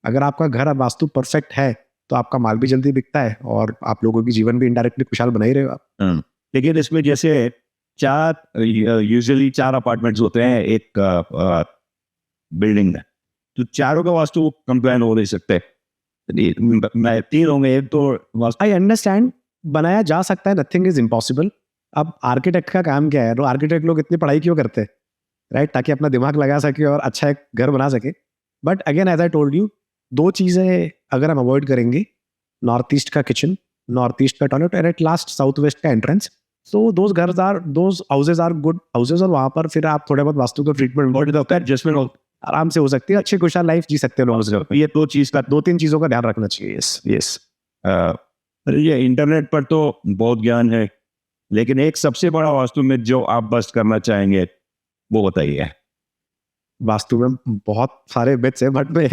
अगर आपका घर वास्तु परफेक्ट है तो आपका माल भी जल्दी बिकता है और आप लोगों की जीवन भी इनडायरेक्टली खुशहाल बना ही रहे हो आप। लेकिन इसमें जैसे यूजुअली 4 अपार्टमेंट्स होते हैं एक बिल्डिंग में, तो चारों का वास्तु कंप्लाइन हो नहीं सकते, मैं 3 होंगे, एक तो वास्तु। आई अंडरस्टैंड, बनाया जा सकता है, नथिंग इज इम्पॉसिबल। अब आर्किटेक्ट का काम क्या है, तो आर्किटेक्ट लोग इतनी पढ़ाई क्यों करते हैं, राइट, ताकि अपना दिमाग लगा सके और अच्छा एक घर बना सके। But again as I told you, 2 चीज़ें अगर हम अवॉइड करेंगे, नॉर्थ ईस्ट का किचन, नॉर्थ ईस्ट का toilet, and at last south west का entrance, so those houses are good houses. और वहाँ पर फिर आप थोड़े बहुत वास्तु का ट्रीटमेंट एडजस्टमेंट आराम से हो सकती है, अच्छी खुशहाल लाइफ जी सकते हैं लोग। ये 2-3 चीज़ों का ध्यान रखना चाहिए। यस ये इंटरनेट पर तो बहुत ज्ञान है, लेकिन एक सबसे बड़ा वास्तु में जो आप बस्ट करना चाहेंगे वो बताइए। वास्तु में बहुत सारे बिट्स है, बट मैं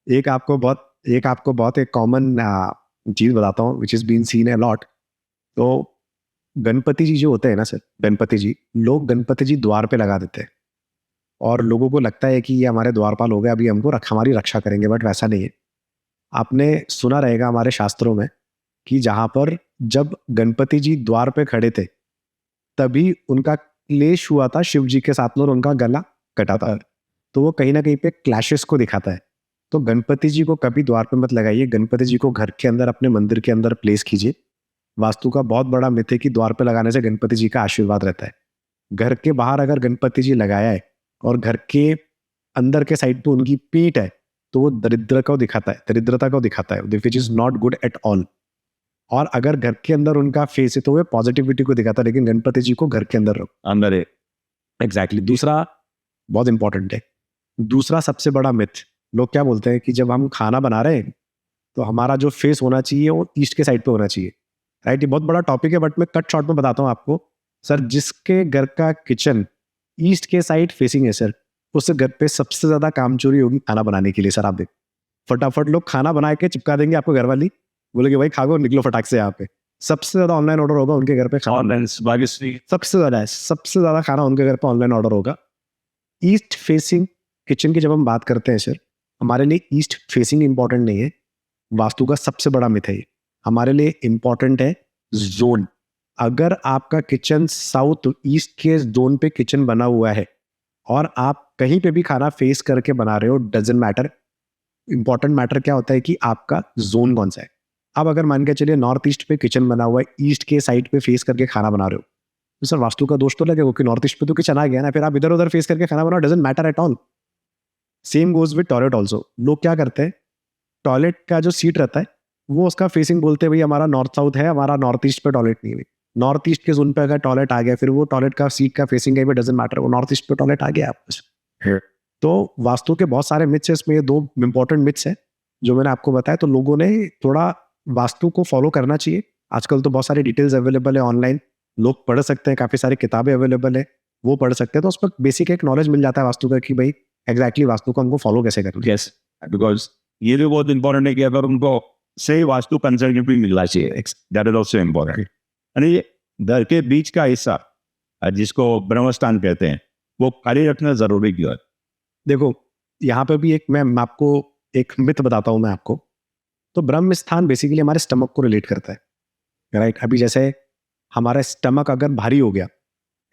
एक आपको बहुत एक कॉमन चीज़ बताता हूँ which is been seen a lot. तो गणपति जी जो होते हैं ना सर, लोग गणपति जी द्वार पे लगा देते हैं और लोगों को लगता है कि ये हमारे द्वारपाल हो गए, अभी हमको हमारी रक्षा करेंगे, बट वैसा नहीं है। आपने सुना रहेगा हमारे शास्त्रों में कि जहाँ पर जब गणपति जी द्वार पे खड़े थे तभी उनका क्लेश हुआ था शिव जी के साथ में और उनका गला कटा था। तो वो कहीं ना कहीं पे क्लैशेस को दिखाता है। तो गणपति जी को कभी द्वार पे मत लगाइए, गणपति जी को घर के अंदर अपने मंदिर के अंदर प्लेस कीजिए। वास्तु का बहुत बड़ा मिथ है कि द्वार पे लगाने से गणपति जी का आशीर्वाद रहता है। घर के बाहर अगर गणपति जी लगाया है और घर के अंदर के साइड पे उनकी पीठ है तो वो दरिद्रता को दिखाता है, which is not good at all. और अगर घर के अंदर उनका फेस है तो वो पॉजिटिविटी को दिखाता है, लेकिन गणपति जी को घर के अंदर रखो, अंदर है। एग्जैक्टली। दूसरा बहुत इंपॉर्टेंट है, दूसरा सबसे बड़ा मिथ, लोग क्या बोलते हैं कि जब हम खाना बना रहे हैं तो हमारा जो फेस होना चाहिए वो ईस्ट के साइड पे होना चाहिए, राइट। ये बहुत बड़ा टॉपिक है, बट मैं कट शॉर्ट में बताता हूँ आपको। सर, जिसके घर का किचन ईस्ट के साइड फेसिंग है सर, उससे घर पे सबसे ज्यादा काम चोरी होगी खाना बनाने के लिए। सर आप देख, फटाफट लोग खाना बना के चिपका देंगे आपको, घर वाली बोलेगी भाई खाओ निकलो फटाक से। यहाँ पे सबसे ज्यादा ऑनलाइन ऑर्डर होगा उनके घर पे, सबसे ज्यादा खाना उनके घर पे ऑनलाइन ऑर्डर होगा। ईस्ट फेसिंग किचन की जब हम बात करते हैं सर, हमारे लिए ईस्ट फेसिंग इंपॉर्टेंट नहीं है, वास्तु का सबसे बड़ा मिथ है। हमारे लिए इंपॉर्टेंट है जोन। अगर आपका किचन साउथ ईस्ट के जोन पे किचन बना हुआ है और आप कहीं पे भी खाना फेस करके बना रहे हो, डजंट मैटर। इंपॉर्टेंट मैटर क्या होता है कि आपका जोन कौन सा है। अब अगर मान के चलिए नॉर्थ ईस्ट पे किचन बना हुआ है, ईस्ट के साइड पे फेस करके खाना बना रहे हो, तो सर वास्तु का दोष तो लगेगा कि नॉर्थ ईस्ट पे तो किचन आ गया ना, फिर आप इधर उधर फेस करके खाना बनाओ, doesn't matter at all. Same goes with toilet also. लोग क्या करते हैं, टॉयलेट का जो सीट रहता है वो उसका फेसिंग बोलते हैं भाई हमारा नॉर्थ साउथ है, हमारा नॉर्थ ईस्ट पे टॉयलेट नहीं है। नॉर्थ ईस्ट के जोन पे अगर टॉयलेट आ गया, फिर वो टॉयलेट का सीट का फेसिंग है, डजंट मैटर, वो नॉर्थ ईस्ट पे टॉयलेट आ गया आपको। तो वास्तु के बहुत सारे मिथ्स है, इसमें ये 2 इंपॉर्टेंट मिथ्स है जो मैंने आपको बताया। तो लोगों ने थोड़ा वास्तु को फॉलो करना चाहिए। आजकल तो बहुत सारी डिटेल्स अवेलेबल है ऑनलाइन, लोग पढ़ सकते हैं, काफ़ी सारी किताबें अवेलेबल है, वो पढ़ सकते हैं। तो उस पर बेसिक एक नॉलेज मिल जाता है वास्तु का कि भाई एग्जैक्टली वास्तु को हमको फॉलो कैसे करना है। यस, बिकॉज ये भी बहुत इंपॉर्टेंट है कि अगर उनको सही वास्तु कंसल्टेंट भी मिलना चाहिए, दैट इज ऑल्सो इम्पोर्टेंट। यानी ये घर के बीच का हिस्सा जिसको ब्रह्मस्थान कहते हैं वो खाली रखना जरूरी क्यों है? देखो यहाँ पे भी मैं आपको एक मिथ बताता हूँ मैं आपको। तो ब्रह्म स्थान बेसिकली हमारे स्टमक को रिलेट करता है, राइट। अभी जैसे हमारा स्टमक अगर भारी हो गया,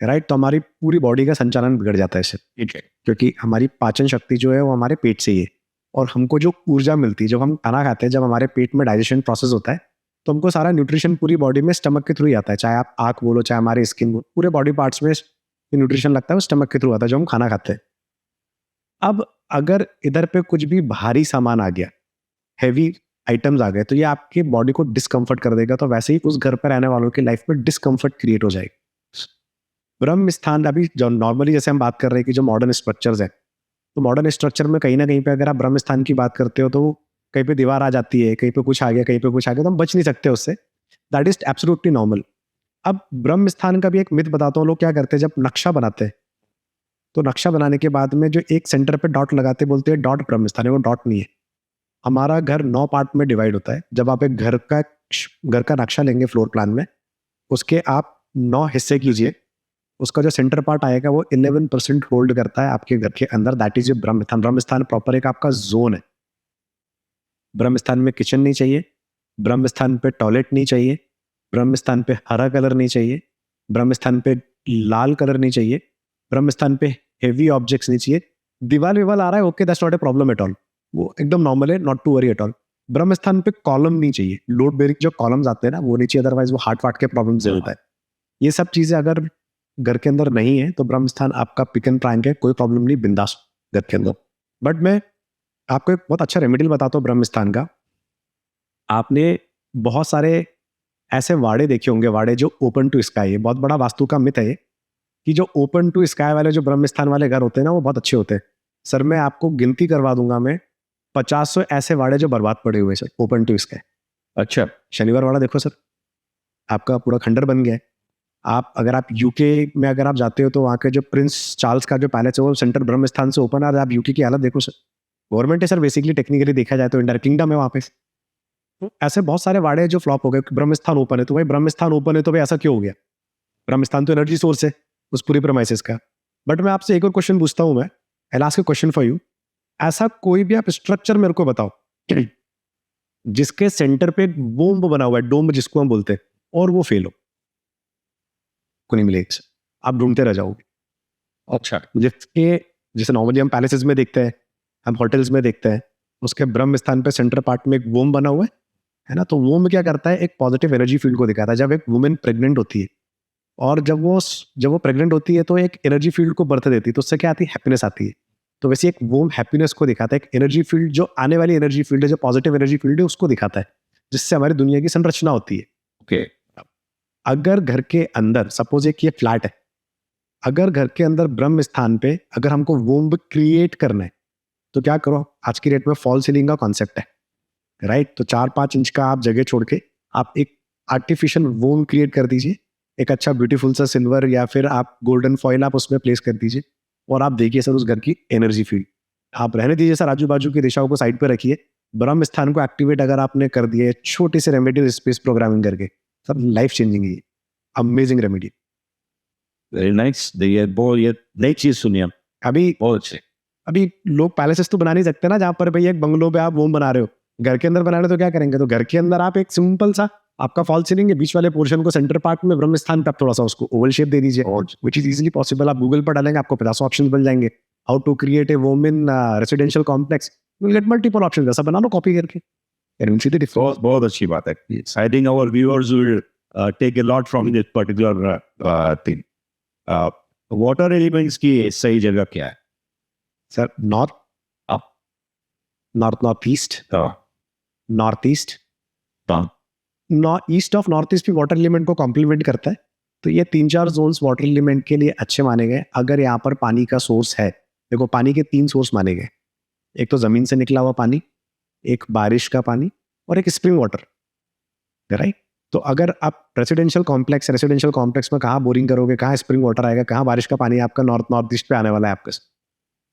राइट, तो हमारी पूरी बॉडी का संचालन बिगड़ जाता है इससे, क्योंकि हमारी पाचन शक्ति जो है वो हमारे पेट से ही है। और हमको जो ऊर्जा मिलती है जब हम खाना खाते हैं, जब हमारे पेट में डाइजेशन प्रोसेस होता है, तो हमको सारा न्यूट्रिशन पूरी बॉडी में स्टमक के थ्रू ही आता है। चाहे आप आँख बोलो, चाहे हमारी स्किन बोलो, पूरे बॉडी पार्ट्स में न्यूट्रिशन लगता है वो स्टमक के थ्रू आता है जब हम खाना खाते हैं। अब अगर इधर पे कुछ भी भारी सामान आ गया, हैवी आइटम्स आ गए, तो ये आपके बॉडी को डिस्कम्फर्ट कर देगा, तो वैसे ही उस घर पर रहने वालों की लाइफ में डिस्कम्फर्ट क्रिएट हो जाएगी। ब्रह्म स्थान अभी जो नॉर्मली जैसे हम बात कर रहे हैं कि जो मॉडर्न स्ट्रक्चर्स हैं, तो मॉडर्न स्ट्रक्चर में कहीं ना कहीं पे अगर आप ब्रह्म स्थान की बात करते हो तो कहीं पे दीवार आ जाती है, कहीं पे कुछ आ गया, कहीं पे कुछ आ गया, तो हम बच नहीं सकते उससे। That is absolutely normal. अब ब्रह्म स्थान का भी एक मिथ बताता हूँ। लोग क्या करते हैं जब नक्शा बनाते हैं, तो नक्शा बनाने के बाद में जो एक सेंटर पे डॉट लगाते बोलते हैं डॉट ब्रह्म स्थान है, वो डॉट नहीं है। हमारा घर 9 पार्ट में डिवाइड होता है। जब आप एक घर का नक्शा लेंगे फ्लोर प्लान में, उसके आप 9 हिस्से कीजिए, उसका जो सेंटर पार्ट आएगा वो 11% होल्ड करता है आपके घर के अंदर। दैट इज ब्रह्म स्थान। ब्रह्म स्थान प्रॉपर एक आपका जोन है। ब्रह्म स्थान में किचन नहीं चाहिए, ब्रह्म स्थान पे टॉयलेट नहीं चाहिए, ब्रह्म स्थान पे हरा कलर नहीं चाहिए, ब्रह्म स्थान पे लाल कलर नहीं चाहिए, ब्रह्म स्थान पे हेवी ऑब्जेक्ट्स नहीं चाहिए। दीवार विवाल आ रहा है, okay, that's not a problem at all, वो एकदम नॉर्मल है, not to worry at all. ब्रह्म स्थान पे कॉलम नहीं चाहिए, लोड बेरिंग जो कॉलम्स आते हैं ना वो नहीं चाहिए, अदरवाइज वो हार्ट वाट के प्रॉब्लम से होता है। ये सब चीजें अगर घर के अंदर नहीं है तो ब्रह्म स्थान आपका पिक एंड प्रैंक है, कोई प्रॉब्लम नहीं, बिंदास घर के अंदर। बट मैं आपको एक बहुत अच्छा रेमेडी बताता हूँ ब्रह्म स्थान का। आपने बहुत सारे ऐसे वाड़े देखे होंगे, वाड़े जो ओपन टू स्काई है। बहुत बड़ा वास्तु का मिथ है ये कि जो ओपन टू स्काई वाले जो ब्रह्म स्थान वाले घर होते हैं ना वो बहुत अच्छे होते हैं। सर मैं आपको गिनती करवा दूंगा, मैं 50 ऐसे वाड़े जो बर्बाद पड़े हुए सर ओपन टू स्काई। अच्छा, शनिवार वाड़ा देखो सर, आपका पूरा खंडर बन गया है। अगर आप यूके में अगर आप जाते हो तो वहाँ के जो प्रिंस चार्ल्स का जो पैलेस है वो सेंटर ब्रह्म स्थान से ओपन है। आप यूके की हालत देखो सर, गवर्नमेंट है सर, बेसिकली टेक्निकली देखा जाए तो इंडिया किंगडम है वहाँ पे। तो ऐसे बहुत सारे वाड़े हैं जो फ्लॉप हो गए, ब्रह्म स्थान ओपन है। तो भाई ब्रह्म स्थान ओपन है तो भाई ऐसा क्यों हो गया? ब्रह्म स्थान तो एनर्जी सोर्स है उस पूरी प्रेमाइसिस का। बट मैं आपसे एक और क्वेश्चन पूछता हूँ, मैं I ask a question for you. ऐसा कोई भी आप स्ट्रक्चर मेरे को बताओ जिसके सेंटर पे एक बोम्ब बना हुआ है, डोम जिसको हम बोलते हैं, और वो फेल हो, को नहीं मिलेगा सर, आप ढूंढते रह जाओगे। अच्छा, जिसके जैसे नॉर्मली हम पैलेसेस में देखते हैं, हम होटल्स में देखते हैं, उसके ब्रह्म स्थान पे सेंटर पार्ट में एक वोम बना हुआ है ना। तो वोम क्या करता है, एक पॉजिटिव एनर्जी फील्ड को दिखाता है। जब एक वुमेन प्रेग्नेंट होती है और जब वो प्रेग्नेंट होती है तो एक एनर्जी फील्ड को बर्थ देती है, तो उससे क्या आती है, हैप्पीनेस आती है। तो वैसे एक वोम हैप्पीनेस को दिखाता है, एक एनर्जी फील्ड जो आने वाली एनर्जी फील्ड है, जो पॉजिटिव एनर्जी फील्ड है उसको दिखाता है, जिससे हमारी दुनिया की संरचना होती है। ओके। अगर घर के अंदर सपोज एक ये फ्लैट है, अगर घर के अंदर ब्रह्म स्थान पे अगर हमको वोम्ब क्रिएट करना है तो क्या करो, आज की डेट में फॉल सीलिंग का कॉन्सेप्ट है, राइट। तो 4-5 इंच का आप जगह छोड़ के आप एक आर्टिफिशियल वोम क्रिएट कर दीजिए, एक अच्छा ब्यूटीफुल सा सिल्वर या फिर आप गोल्डन फॉइल आप उसमें प्लेस कर दीजिए, और आप देखिए सर उस घर की एनर्जी फील्ड। आप रहने दीजिए सर, आजू बाजू की दिशाओं को साइड पे रखिए, ब्रह्म स्थान को एक्टिवेट अगर आपने कर दिए छोटे से रेमेडी स्पेस प्रोग्रामिंग करके, सब लाइफ चेंजिंग है, अमेजिंग रेमेडी। Very nice. ये बहुत ये नई चीज सुनी हम, अभी बहुत अच्छे। अभी लोग पैलेसेस तो बना नहीं सकते ना, जहाँ पर भैया एक बंगलो पे आप वोम बना रहे हो, घर के अंदर बना रहे हो तो क्या करेंगे? तो घर के अंदर आप एक सिंपल सा आपका फॉल सीलिंग है, बीच वाले पोर्शन को सेंटर पार्ट में ब्रह्म स्थान पे आप थोड़ा सा उसको ओवल शेप दे दीजिए, विच इज इजीली पॉसिबल। आप गूगल पर डालेंगे आपको 50 ऑप्शन मिल जाएंगे, how to create a home in residential complex, you will get multiple options. ऐसा बना लो कॉपी करके, and you'll see the difference. बहुत बहुत अच्छी बात है। I think our viewers will take a lot from this particular thing. Water elements की सही जगह क्या है? Sir north, up, north east, north east, east of north east भी वाटर एलिमेंट को कॉम्प्लीमेंट करता है। तो ये 3-4 जोन्स वाटर एलिमेंट के लिए अच्छे माने गए। अगर यहाँ पर पानी का सोर्स है, देखो पानी के 3 सोर्स माने गए, एक तो जमीन से निकला हुआ पानी, एक बारिश का पानी, और एक स्प्रिंग वाटर, राइट। तो अगर आप रेसिडेंशियल कॉम्प्लेक्स में कहाँ बोरिंग करोगे, कहाँ स्प्रिंग वाटर आएगा, कहाँ बारिश का पानी आपका नॉर्थ ईस्ट पे आने वाला है आपका।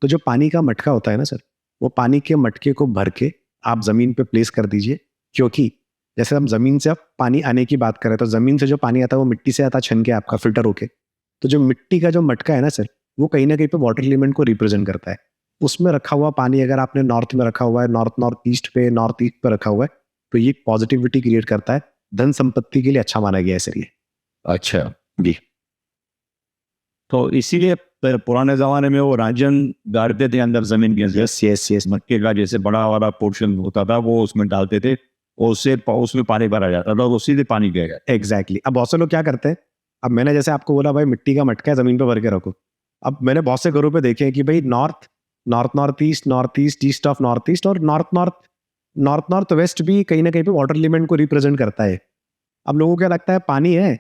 तो जो पानी का मटका होता है ना सर, वो पानी के मटके को भर के आप जमीन पे प्लेस कर दीजिए। क्योंकि जैसे हम जमीन से अब पानी आने की बात करें तो जमीन से जो पानी आता है वो मिट्टी से आता है, छन के आपका फिल्टर होके। तो जो मिट्टी का जो मटका है ना सर, वो कहीं ना कहीं पे वाटर एलिमेंट को रिप्रेजेंट करता है। उसमें रखा हुआ पानी अगर आपने नॉर्थ में रखा हुआ है, नॉर्थ ईस्ट पे रखा हुआ है, तो ये पॉजिटिविटी क्रिएट करता है, धन संपत्ति के लिए अच्छा माना गया है सर ये। अच्छा जी। तो इसीलिए पुराने जमाने में वो राजन गाड़ते थे अंदर जमीन के अंदर। यस मटके का जैसे बड़ा वाला पोर्शन होता था वो उसमें डालते थे, और उसमें पानी भरा जाता था, वो सीधे पानी गएगा। एग्जैक्टली। अब बहुत से लोग क्या करते हैं, अब मैंने जैसे आपको बोला भाई मिट्टी का मटका है जमीन पे भर के रखो। अब मैंने बहुत से घरों पे देखे हैं कि भाई north east east of north east, और नॉर्थ वेस्ट भी कहीं ना कहीं पे वाटर एलिमेंट को रिप्रेजेंट करता है। अब लोगों को क्या लगता है, पानी है,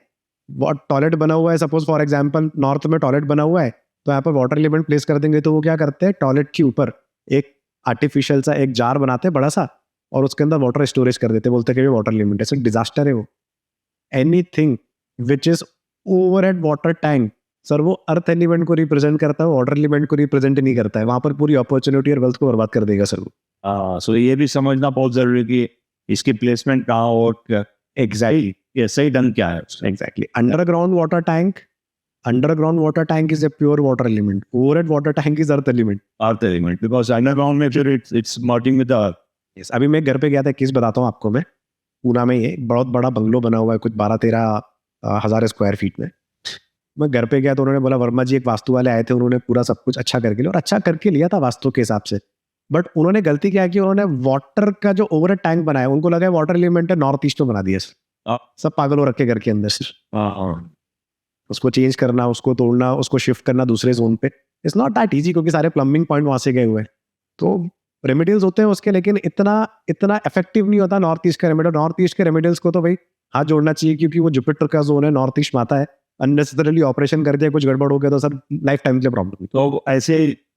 टॉयलेट बना हुआ है, सपोज फॉर एग्जांपल नॉर्थ में टॉयलेट बना हुआ है, तो यहाँ पर वाटर एलिमेंट प्लेस कर देंगे, तो वो क्या करते हैं, टॉयलेट के ऊपर एक आर्टिफिशियल सा एक जार बनाते हैं बड़ा सा, और उसके अंदर वाटर स्टोरेज कर देते हैं, बोलते हैं कि वाटर एलिमेंट, ऐसे डिजास्टर है वो। Anything which is overhead water tank, sir वो अर्थ एलिमेंट को रिप्रेजेंट करता है, वाटर एलिमेंट को रिप्रेजेंट नहीं करता है, वहां पर पूरी अपॉर्चुनिटी और वेल्थ को बर्बाद कर देगा सर वो। सो ये भी समझना बहुत जरूरी है कि इसकी प्लेसमेंट कहाँ और एग्जैक्टली ये सही ढंग क्या है। Exactly underground water tank is a pure water element, overhead water tank is earth element. Earth element because underground में फिर it's merging with the Yes, अभी मैं घर पे गया था, किस बताता हूँ आपको मैं, पूना में ये बहुत बड़ा बंगलो बना हुआ है, कुछ 12-13 हज़ार स्क्वायर फीट में। मैं घर पे गया तो उन्होंने बोला वर्मा जी एक वास्तु वाले आए थे, उन्होंने पूरा सब कुछ अच्छा करके लिया, और अच्छा करके लिया था वास्तु के हिसाब से, बट उन्होंने गलती क्या की, उन्होंने वाटर का जो ओवर टैंक बनाया, उनको लगा वाटर एलिमेंट है, नॉर्थ ईस्ट में बना दिया सर। सब पागल हो रखे घर के अंदर से, उसको चेंज करना, उसको तोड़ना, उसको शिफ्ट करना दूसरे जोन पे, इट्स नॉट दैट इजी, क्योंकि सारे प्लम्बिंग पॉइंट वहां से गए हुए हैं। तो रेमेडियल्स होते हैं उसके, लेकिन इतना इफेक्टिव नहीं होता नॉर्थ ईस्ट का रेमेडियल। नॉर्थ ईस्ट के रेमेडियल्स को तो भाई हाथ जोड़ना चाहिए, क्योंकि वो जुपिटर का जोन है, नॉर्थ ईस्ट में आता है। अननेसेसरली ऑपरेशन कर दिया, कुछ गड़बड़ हो गया तो सर लाइफ टाइम के लिए प्रॉब्लम। तो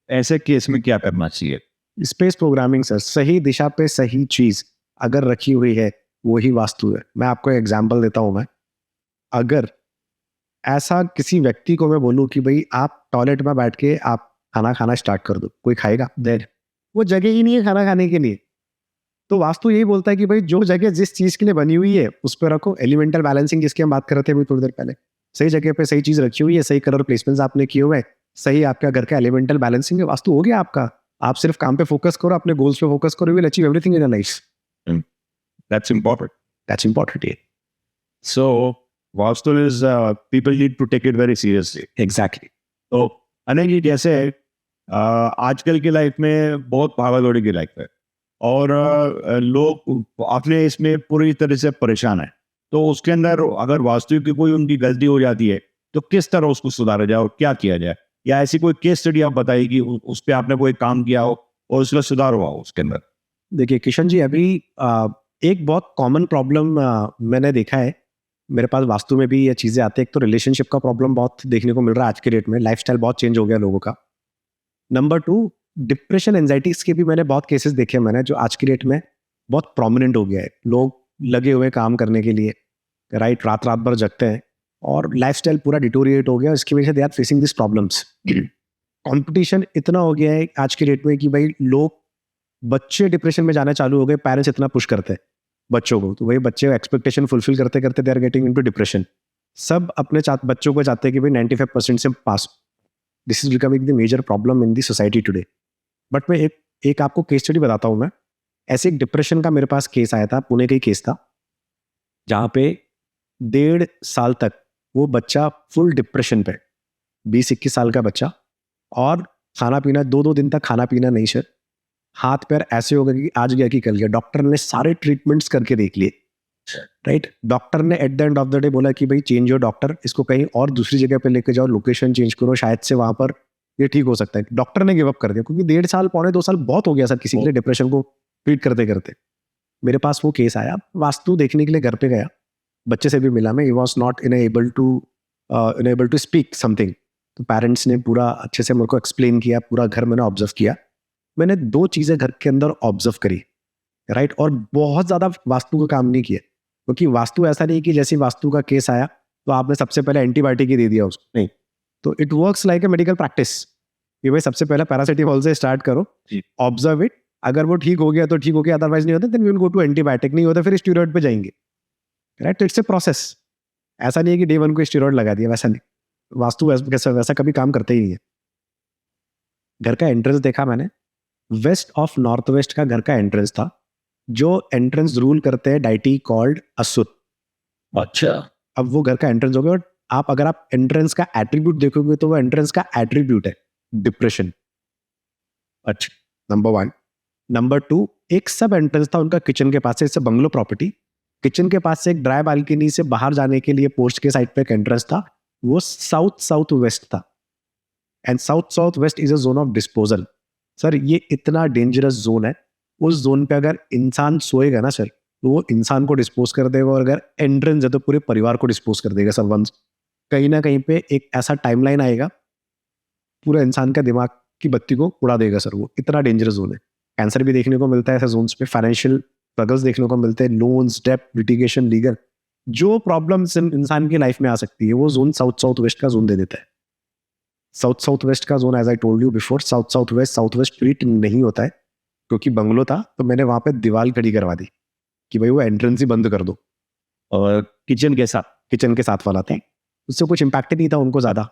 ऐसे केस में क्या करना चाहिए? स्पेस प्रोग्रामिंग सर, सही दिशा पे सही चीज अगर रखी हुई है वही वास्तु है। मैं आपको एग्जाम्पल देता हूं। मैं अगर ऐसा किसी व्यक्ति को मैं बोलूं कि भाई आप टॉयलेट में बैठ के आप खाना खाना स्टार्ट कर दो, कोई खाएगा? देर वो जगह ही नहीं है खाना खाने के लिए। तो वास्तु यही बोलता है कि भाई जो जगह जिस चीज के लिए बनी हुई है उस पर रखो। एलिमेंटल बैलेंसिंग जिसकी हम बात कर रहे थे अभी थोड़ी देर पहले, सही जगह पे सही चीज रखी हुई है, सही कलर प्लेसमेंट्स आपने किए हुए हैं, सही आपका घर का एलिमेंटल बैलेंसिंग है, वास्तु हो गया आपका। आप सिर्फ काम पे फोकस करो, अपने गोल्स पे फोकस करो, you will achieve everything in your life. That's important. That's important. So Vastu is people need to take it very seriously. Exactly. तो अनिल जी, जैसे आजकल की लाइफ में बहुत भागा-दौड़ी की लाइफ है और लोग अपने इसमें पूरी तरह से परेशान है। तो उसके अंदर अगर वास्तु की कोई उनकी गलती हो जाती है तो किस तरह उसको सुधारा जाए और क्या किया जाए? या ऐसी कोई केस स्टडी आप बताइए कि उस पर आपने कोई काम किया हो और उसका सुधार हुआ हो उसके अंदर। देखिए किशन जी, अभी एक बहुत कॉमन प्रॉब्लम मैंने देखा है, मेरे पास वास्तु में भी ये चीज़ें आती है। एक तो रिलेशनशिप का प्रॉब्लम बहुत देखने को मिल रहा है आज के डेट में, लाइफस्टाइल बहुत चेंज हो गया लोगों का। नंबर 2, डिप्रेशन एंजाइटीज के भी मैंने बहुत केसेस देखे हैं मैंने, जो आज की डेट में बहुत प्रोमिनेंट हो गया है। लोग लगे हुए काम करने के लिए, राइट, रात रात भर जगते हैं और लाइफस्टाइल पूरा डिटोरिएट हो गया। इसकी वजह से they are facing this problems. Competition इतना हो गया है आज की डेट में कि भाई लोग, बच्चे डिप्रेशन में जाना चालू हो गए, पेरेंट्स इतना पुश करते हैं बच्चों को, तो वही बच्चे एक्सपेक्टेशन फुलफिल करते करते they are getting into depression. सब अपने बच्चों को चाहते हैं कि भाई 95% से पास। This is becoming the major problem in the society today. But मैं एक आपको केस स्टडी बताता हूँ मैं। ऐसे एक डिप्रेशन का मेरे पास केस आया था, पुणे का ही केस था, जहाँ पे 1.5 साल तक वो बच्चा फुल डिप्रेशन पे, 20-21 साल का बच्चा, और खाना पीना 2-2 दिन तक खाना पीना नहीं सर, हाथ पैर ऐसे हो गए कि आज गया कि कल गया। डॉक्टर ने सारे ट्रीटमेंट्स करके देख लिए, राइट। डॉक्टर ने eight the end of the day बोला कि भाई चेंज योर डॉक्टर, इसको कहीं और दूसरी जगह पे लेके जाओ, लोकेशन चेंज करो, शायद से वहां पर ये ठीक हो सकता है। डॉक्टर ने गिव अप कर दिया, क्योंकि 1.5 साल 1.25-2 साल बहुत हो गया सर किसी के लिए डिप्रेशन को ट्रीट करते करते। मेरे पास वो केस आया, वास्तु देखने के लिए घर पे गया, बच्चे से भी मिला मैं, he was not enable to speak something. तो पेरेंट्स ने पूरा अच्छे से मेरे को एक्सप्लेन किया, पूरा घर मैंने ऑब्जर्व किया। मैंने 2 चीज़ें घर के अंदर ऑब्जर्व करी, राइट, और बहुत ज़्यादा वास्तु का काम नहीं किया, क्योंकि वास्तु ऐसा नहीं कि जैसे वास्तु का केस आया तो आपने सबसे पहले एंटीबायोटिक ही दे दिया उसको, नहीं। तो it works like a medical practice कि भाई सबसे पहले पैरासिटामोल से स्टार्ट करो, ऑब्जर्व इट, अगर वो ठीक हो गया तो ठीक हो गया, अदरवाइज नहीं होता then we will go to antibiotic, नहीं होता फिर स्टीरॉइड पे जाएंगे, राइट। It's a process. ऐसा नहीं है कि डे 1 को स्टीरॉइड लगा दिया, वैसा नहीं। वास्तु वैसा कभी काम करते ही नहीं है। घर का एंट्रेंस देखा मैंने, वेस्ट ऑफ नॉर्थ वेस्ट का घर का एंट्रेंस था, जो एंट्रेंस रूल करते हैं डाइटी कॉल्ड असुर। अच्छा, अब वो घर का एंट्रेंस हो गया, और आप अगर आप एंट्रेंस का एट्रीब्यूट देखोगे तो वो एंट्रेंस का एट्रीब्यूट है डिप्रेशन। अच्छा, नंबर 1। नंबर 2, एक सब एंट्रेंस था उनका किचन के पास से, इससे बंगलो प्रॉपर्टी, किचन के पास से एक ड्राई बालकनी से बाहर जाने के लिए पोर्च के साइड पे एक एंट्रेंस था, वो साउथ वेस्ट था। And south west is a zone of disposal. Sir ये इतना डेंजरस जोन है, उस जोन पे अगर इंसान सोएगा ना सर, तो वो इंसान को डिस्पोज कर देगा, और अगर एंट्रेंस है तो पूरे परिवार को डिस्पोज कर देगा सर। वंस कहीं ना कहीं पे एक ऐसा टाइमलाइन आएगा, पूरा इंसान का दिमाग की बत्ती को उड़ा देगा सर। वो इतना डेंजरस जोन है। कैंसर भी देखने को मिलता है ऐसे जोन्स पे, फाइनेंशियल स्ट्रगल्स देखने को मिलते हैं, लोन्स, डेप्ट, लिटिगेशन, लीगल, जो प्रॉब्लम्स इंसान की लाइफ में आ सकती है वो जोन साउथ वेस्ट का जोन दे देता है। साउथ वेस्ट का zone, as I told you before, south west treat नहीं होता है, क्योंकि बंगलो था तो मैंने वहां पे दीवार खड़ी करवा दी कि भाई वो एंट्रेंस ही बंद कर दो। और किचन के साथ वाला था, उससे कुछ इम्पैक्ट ही नहीं था उनको ज़्यादा,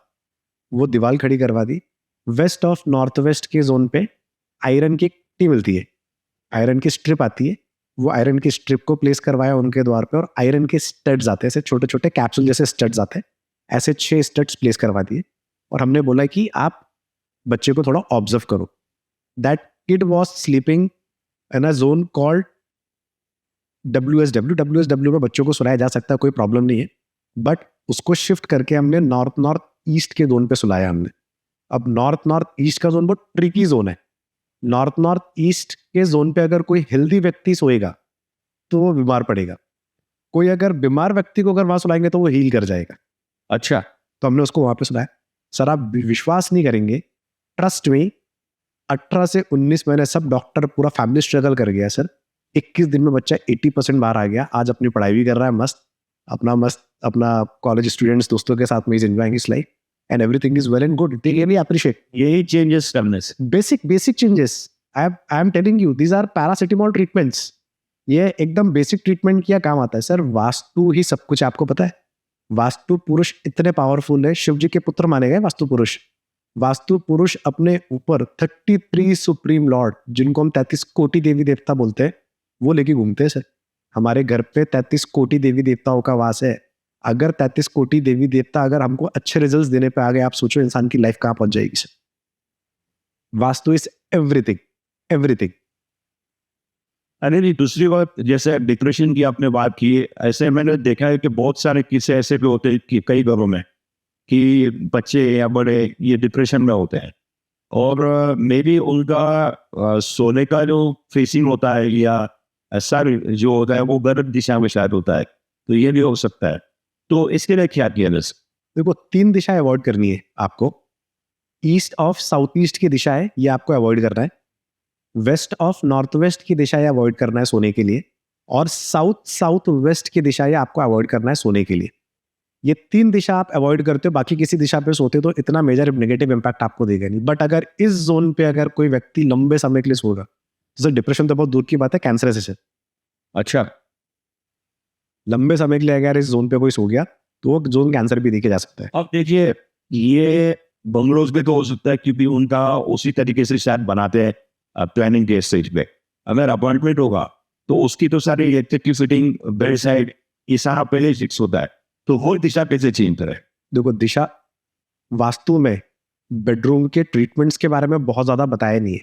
वो दीवार खड़ी करवा दी। वेस्ट ऑफ नॉर्थ वेस्ट के जोन पे आयरन की टी मिलती है, आयरन की स्ट्रिप आती है, वो आयरन की स्ट्रिप को प्लेस करवाया उनके द्वार पे, और आयरन के स्टड्स आते हैं, ऐसे छोटे छोटे कैप्सूल जैसे स्टड्स आते हैं, ऐसे 6 स्टड्स प्लेस करवा दिए। और हमने बोला कि आप बच्चे को थोड़ा ऑब्जर्व करो। That kid was sleeping in a zone called WSW में बच्चों को सुलाया जा सकता है, कोई प्रॉब्लम नहीं है, बट उसको शिफ्ट करके हमने नॉर्थ ईस्ट के जोन पे सुलाया हमने। अब नॉर्थ ईस्ट का जोन बहुत ट्रिकी जोन है। नॉर्थ ईस्ट के जोन पे अगर कोई हेल्दी व्यक्ति सोएगा तो वो बीमार पड़ेगा, कोई अगर बीमार व्यक्ति को अगर वहां सुलाएंगे तो वो हील कर जाएगा। अच्छा, तो हमने उसको वहां पे सुलाया। सर आप विश्वास नहीं करेंगे, ट्रस्ट में 18 से 19 महीने सब डॉक्टर, पूरा फैमिली स्ट्रगल कर गया सर। 21 दिन में बच्चा 80% बाहर आ गया, आज अपनी पढ़ाई भी कर रहा है, मस्त अपना कॉलेज स्टूडेंट्स दोस्तों के साथ में is enjoying his life and everything is well and good. They really appreciate यही चेंजेस करने से, basic changes. I am telling you, these are paracetamol treatments. ये एकदम बेसिक ट्रीटमेंट किया काम आता है सर। वास्तु ही सब कुछ, आपको पता है वास्तु पुरुष इतने पावरफुल है, शिव जी के पुत्र माने गए वास्तु पुरुष। वास्तु पुरुष अपने ऊपर 33 सुप्रीम लॉर्ड, जिनको हम 33 कोटि देवी देवता बोलते हैं, वो लेके घूमते हैं सर। हमारे घर पे 33 कोटि देवी देवताओं का वास है। अगर 33 कोटि देवी देवता अगर हमको अच्छे रिजल्ट्स देने पे आ गए, आप सोचो इंसान की लाइफ कहां पहुंच जाएगी सर। Vastu is everything. अरे नहीं, दूसरी बात, जैसे डिप्रेशन की आपने बात की, ऐसे मैंने देखा है कि बहुत सारे किस्से ऐसे भी होते हैं कि कई घरों में कि बच्चे या बड़े ये डिप्रेशन में होते हैं, और मे बी उनका सोने का जो फेसिंग होता है या सर जो होता है वो गलत दिशा में शायद होता है, तो ये भी हो सकता है। तो इसके लिए क्या किया जैसे? देखो 3 दिशा अवॉइड करनी है आपको। ईस्ट ऑफ साउथ ईस्ट की दिशा है, ये आपको अवॉइड करना है। वेस्ट ऑफ नॉर्थ वेस्ट की दिशा अवॉइड करना है सोने के लिए, और साउथ वेस्ट की दिशा आपको अवॉइड करना है सोने के लिए। ये 3 दिशा आप अवॉइड करते हो, बाकी किसी दिशा पे सोते तो इतना मेजर नेगेटिव इंपैक्ट आपको देगा नहीं। बट अगर इस जोन पे अगर कोई व्यक्ति लंबे समय के लिए सोगा, तो सर डिप्रेशन तो बहुत दूर की बात है, कैंसर से। अच्छा, लंबे समय के लिए अगर इस जोन पे कोई सो गया तो वो जोन कैंसर भी देखे जा सकता है। अब देखिए, ये बंगलोज में तो हो सकता है क्योंकि उनका उसी तरीके से शायद बनाते हैं प्लानिंग के स्टेज पे। अगर अपॉइंटमेंट होगा तो उसकी तो सारी इलेक्ट्रिक की फिटिंग, बेड साइड, ये सारा पहले फिक्स होता है, तो वो दिशा कैसे चेंज करें? देखो दिशा वास्तु में बेडरूम के ट्रीटमेंट्स के बारे में बहुत ज़्यादा बताया नहीं है।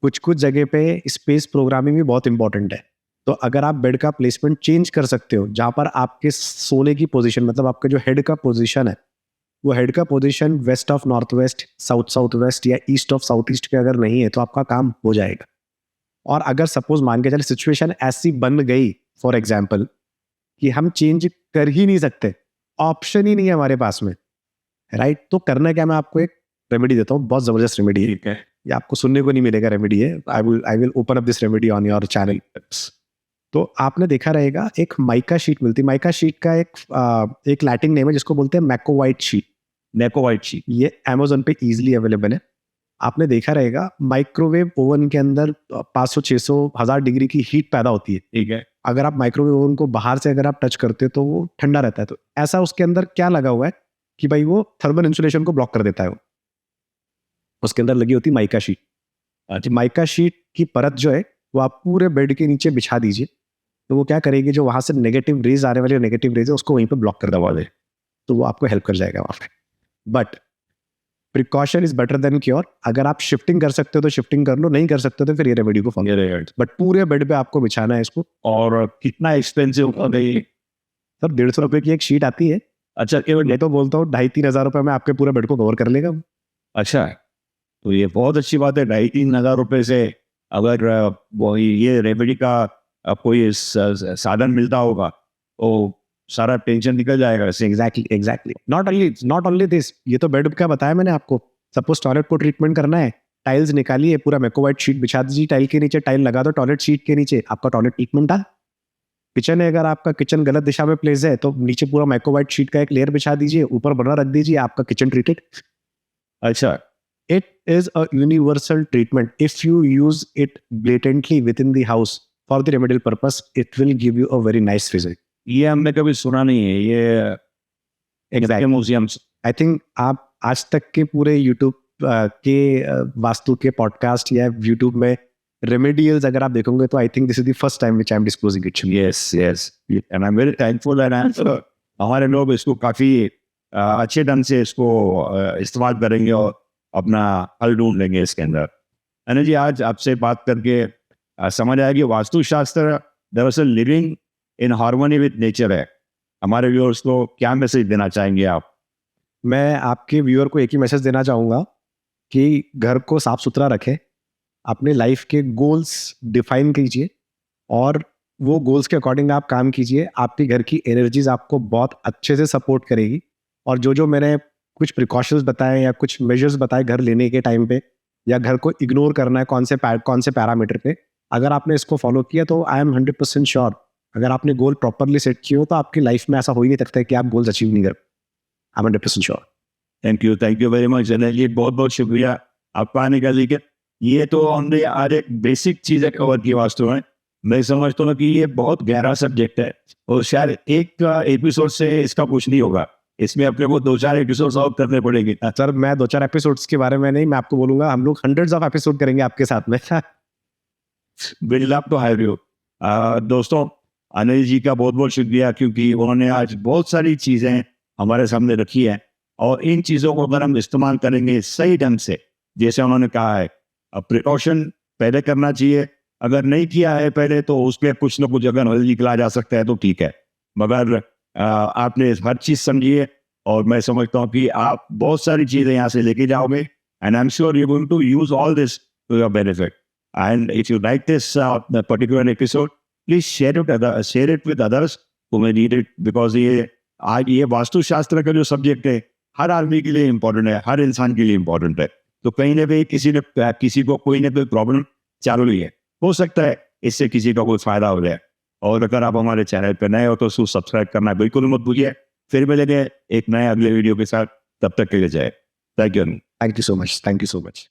कुछ जगह पे स्पेस प्रोग्रामिंग भी बहुत इंपॉर्टेंट है। तो अगर आप बेड का प्लेसमेंट चेंज कर सकते हो, जहाँ पर आपके सोने की पोजीशन, मतलब आपका जो हेड का पोजीशन है, वो हेड का position west of north west, south west या ईस्ट ऑफ साउथ ईस्ट पे अगर नहीं है तो आपका काम हो जाएगा। और अगर सपोज मान के चले सिचुएशन ऐसी बन गई फॉर एग्जाम्पल कि हम चेंज कर ही नहीं सकते, ऑप्शन ही नहीं है हमारे पास में, राइट, तो करना क्या, मैं आपको एक रेमेडी देता हूँ, बहुत जबरदस्त रेमेडी है। ये आपको सुनने को नहीं मिलेगा रेमेडी है, I will open up this remedy on your channel. तो आपने देखा रहेगा एक माइका शीट मिलती है। माइका शीट का एक लैटिन नेम है जिसको बोलते हैं मैकोवाइट शीट। ये अमेजोन पे इजीली अवेलेबल है। आपने देखा रहेगा माइक्रोवेव ओवन के अंदर 500, 600, 1000 डिग्री की हीट पैदा होती है, ठीक है। अगर आप माइक्रोवेव ओवन को बाहर से अगर आप टच करते हो तो वो ठंडा रहता है। तो ऐसा उसके अंदर क्या लगा हुआ है कि भाई वो थर्मल इंसुलेशन को ब्लॉक कर देता है। वो उसके अंदर लगी होती माइका शीट। अच्छा, माइका शीट की परत जो है वो आप पूरे बेड के नीचे बिछा दीजिए, तो वो क्या करेगी, जो वहां से नेगेटिव रेज आने वाली नेगेटिव रेज है उसको वहीं पे ब्लॉक कर दबा दे, तो वो आपको हेल्प कर जाएगा वहां पे। But precaution is better than cure. अगर आप शिफ्टिंग कर सकते हो तो शिफ्टिंग कर लो, नहीं कर सकते तो फिर ये रेमेडी को फॉलो करो। बट पूरे बेड पे आपको बिछाना है इसको। और कितना एक्सपेंसिव होगा सर? 150 रुपए की एक शीट आती है। अच्छा, केवल मैं तो बोलता हूँ 2,500-3,000 रुपए में आपके पूरे बेड को कवर कर लेगा। अच्छा, तो ये बहुत अच्छी बात है। 2,500 रुपये से अगर वो ये रेमेडी का कोई साधन मिलता होगा तो सारा टेंशन निकल जाएगा। एग्जैक्टली नॉट ओनली दिस, ये तो बेड का बताया मैंने आपको। सपोज टॉयलेट को ट्रीटमेंट करना है, टाइल्स निकालिए, पूरा मैकोवाइट शीट बिछा दीजिए टाइल के नीचे, टाइल लगा दो टॉयलेट शीट के नीचे, आपका टॉयलेट ट्रीटमेंट था। किचन है, अगर आपका किचन गलत दिशा में प्लेस है तो नीचे पूरा मैकोवाइट शीट का एक लेयर बिछा दीजिए, ऊपर बर्नर रख दीजिए, आपका किचन ट्रीटेड। अच्छा, It is a universal treatment. If you use it blatantly within the house for the remedial purpose, it will give you a very nice result. ये हमने कभी सुना नहीं है ये Exactly. म्यूजियम। I think आप आज तक के पूरे YouTube के वास्तु के पॉडकास्ट या YouTube में रेमेडियल्स अगर आप देखोगे तो I think this is the first time which I am disclosing it. Yes and I am very thankful and हमारे लोग इसको काफ़ी अच्छे ढंग से इसको इस्तेमाल करेंगे और अपना हल ढूंढ लेंगे इसके अंदर। अनिल जी, आज आपसे बात करके समझ आया कि वास्तुशास्त्र दरअसल living in harmony with nature है। हमारे व्यूअर्स को क्या मैसेज देना चाहेंगे आप? मैं आपके व्यूअर को एक ही मैसेज देना चाहूँगा कि घर को साफ सुथरा रखें, अपने लाइफ के गोल्स डिफाइन कीजिए और वो गोल्स के अकॉर्डिंग आप काम कीजिए। आपके घर की एनर्जीज आपको बहुत अच्छे से सपोर्ट करेगी। और जो मैंने कुछ प्रिकॉशंस बताए या कुछ मेजर्स बताए घर लेने के टाइम पे, या घर को इग्नोर करना है कौन से पैरामीटर पे, अगर आपने इसको फॉलो किया तो आई एम 100% श्योर, अगर आपने गोल प्रॉपरली सेट किए हो तो आपकी लाइफ में ऐसा हो ही नहीं सकता है कि आप गोल्स अचीव नहीं कर। I am 100% sure. Thank you very much Anil ji, बहुत बहुत शुक्रिया आपका आने का। लेकिन ये तो हमने आज एक बेसिक चीज़ें कवर की वास्तव में। मैं समझता हूँ कि ये बहुत गहरा सब्जेक्ट है और शायद एक एपिसोड से इसका कुछ नहीं होगा, इसमें अपने को 2-4 एपिसोड और करने पड़ेंगे। सर मैं 2-4 एपिसोड्स के बारे में नहीं, मैं आपको बोलूंगा हम लोग हंड्रेड्स ऑफ एपिसोड करेंगे आपके साथ में। बिल्कुल तो हायर हो। दोस्तों, अनिल जी का बहुत बहुत शुक्रिया, क्योंकि उन्होंने आज बहुत सारी चीज़ें हमारे सामने रखी हैं और इन चीज़ों को अगर हम इस्तेमाल करेंगे सही ढंग से, जैसे उन्होंने कहा है, प्रिकॉशन पहले करना चाहिए। अगर नहीं किया है पहले तो उस पर कुछ ना कुछ अगर हल निकला जा सकता है तो ठीक है, मगर आपने हर चीज़ समझी है और मैं समझता हूँ कि आप बहुत सारी चीज़ें यहाँ से लेके जाओगे and I am sure you going to use all this to your benefit. And if you like this particular episode, please share it with others who may need it, because ये वास्तुशास्त्र का जो सब्जेक्ट है हर आदमी के लिए important है, हर इंसान के लिए इम्पोर्टेंट है। तो कहीं ना कहीं किसी को कोई ना कोई प्रॉब्लम चालू ही है, हो सकता है इससे किसी का कोई फायदा हो जाए। और अगर आप हमारे चैनल पर नए हो तो सब्सक्राइब करना बिल्कुल मत भूलिए। फिर मिलेंगे एक नए अगले वीडियो के साथ, तब तक के लिए जय। Thank you so much. Thank you so much.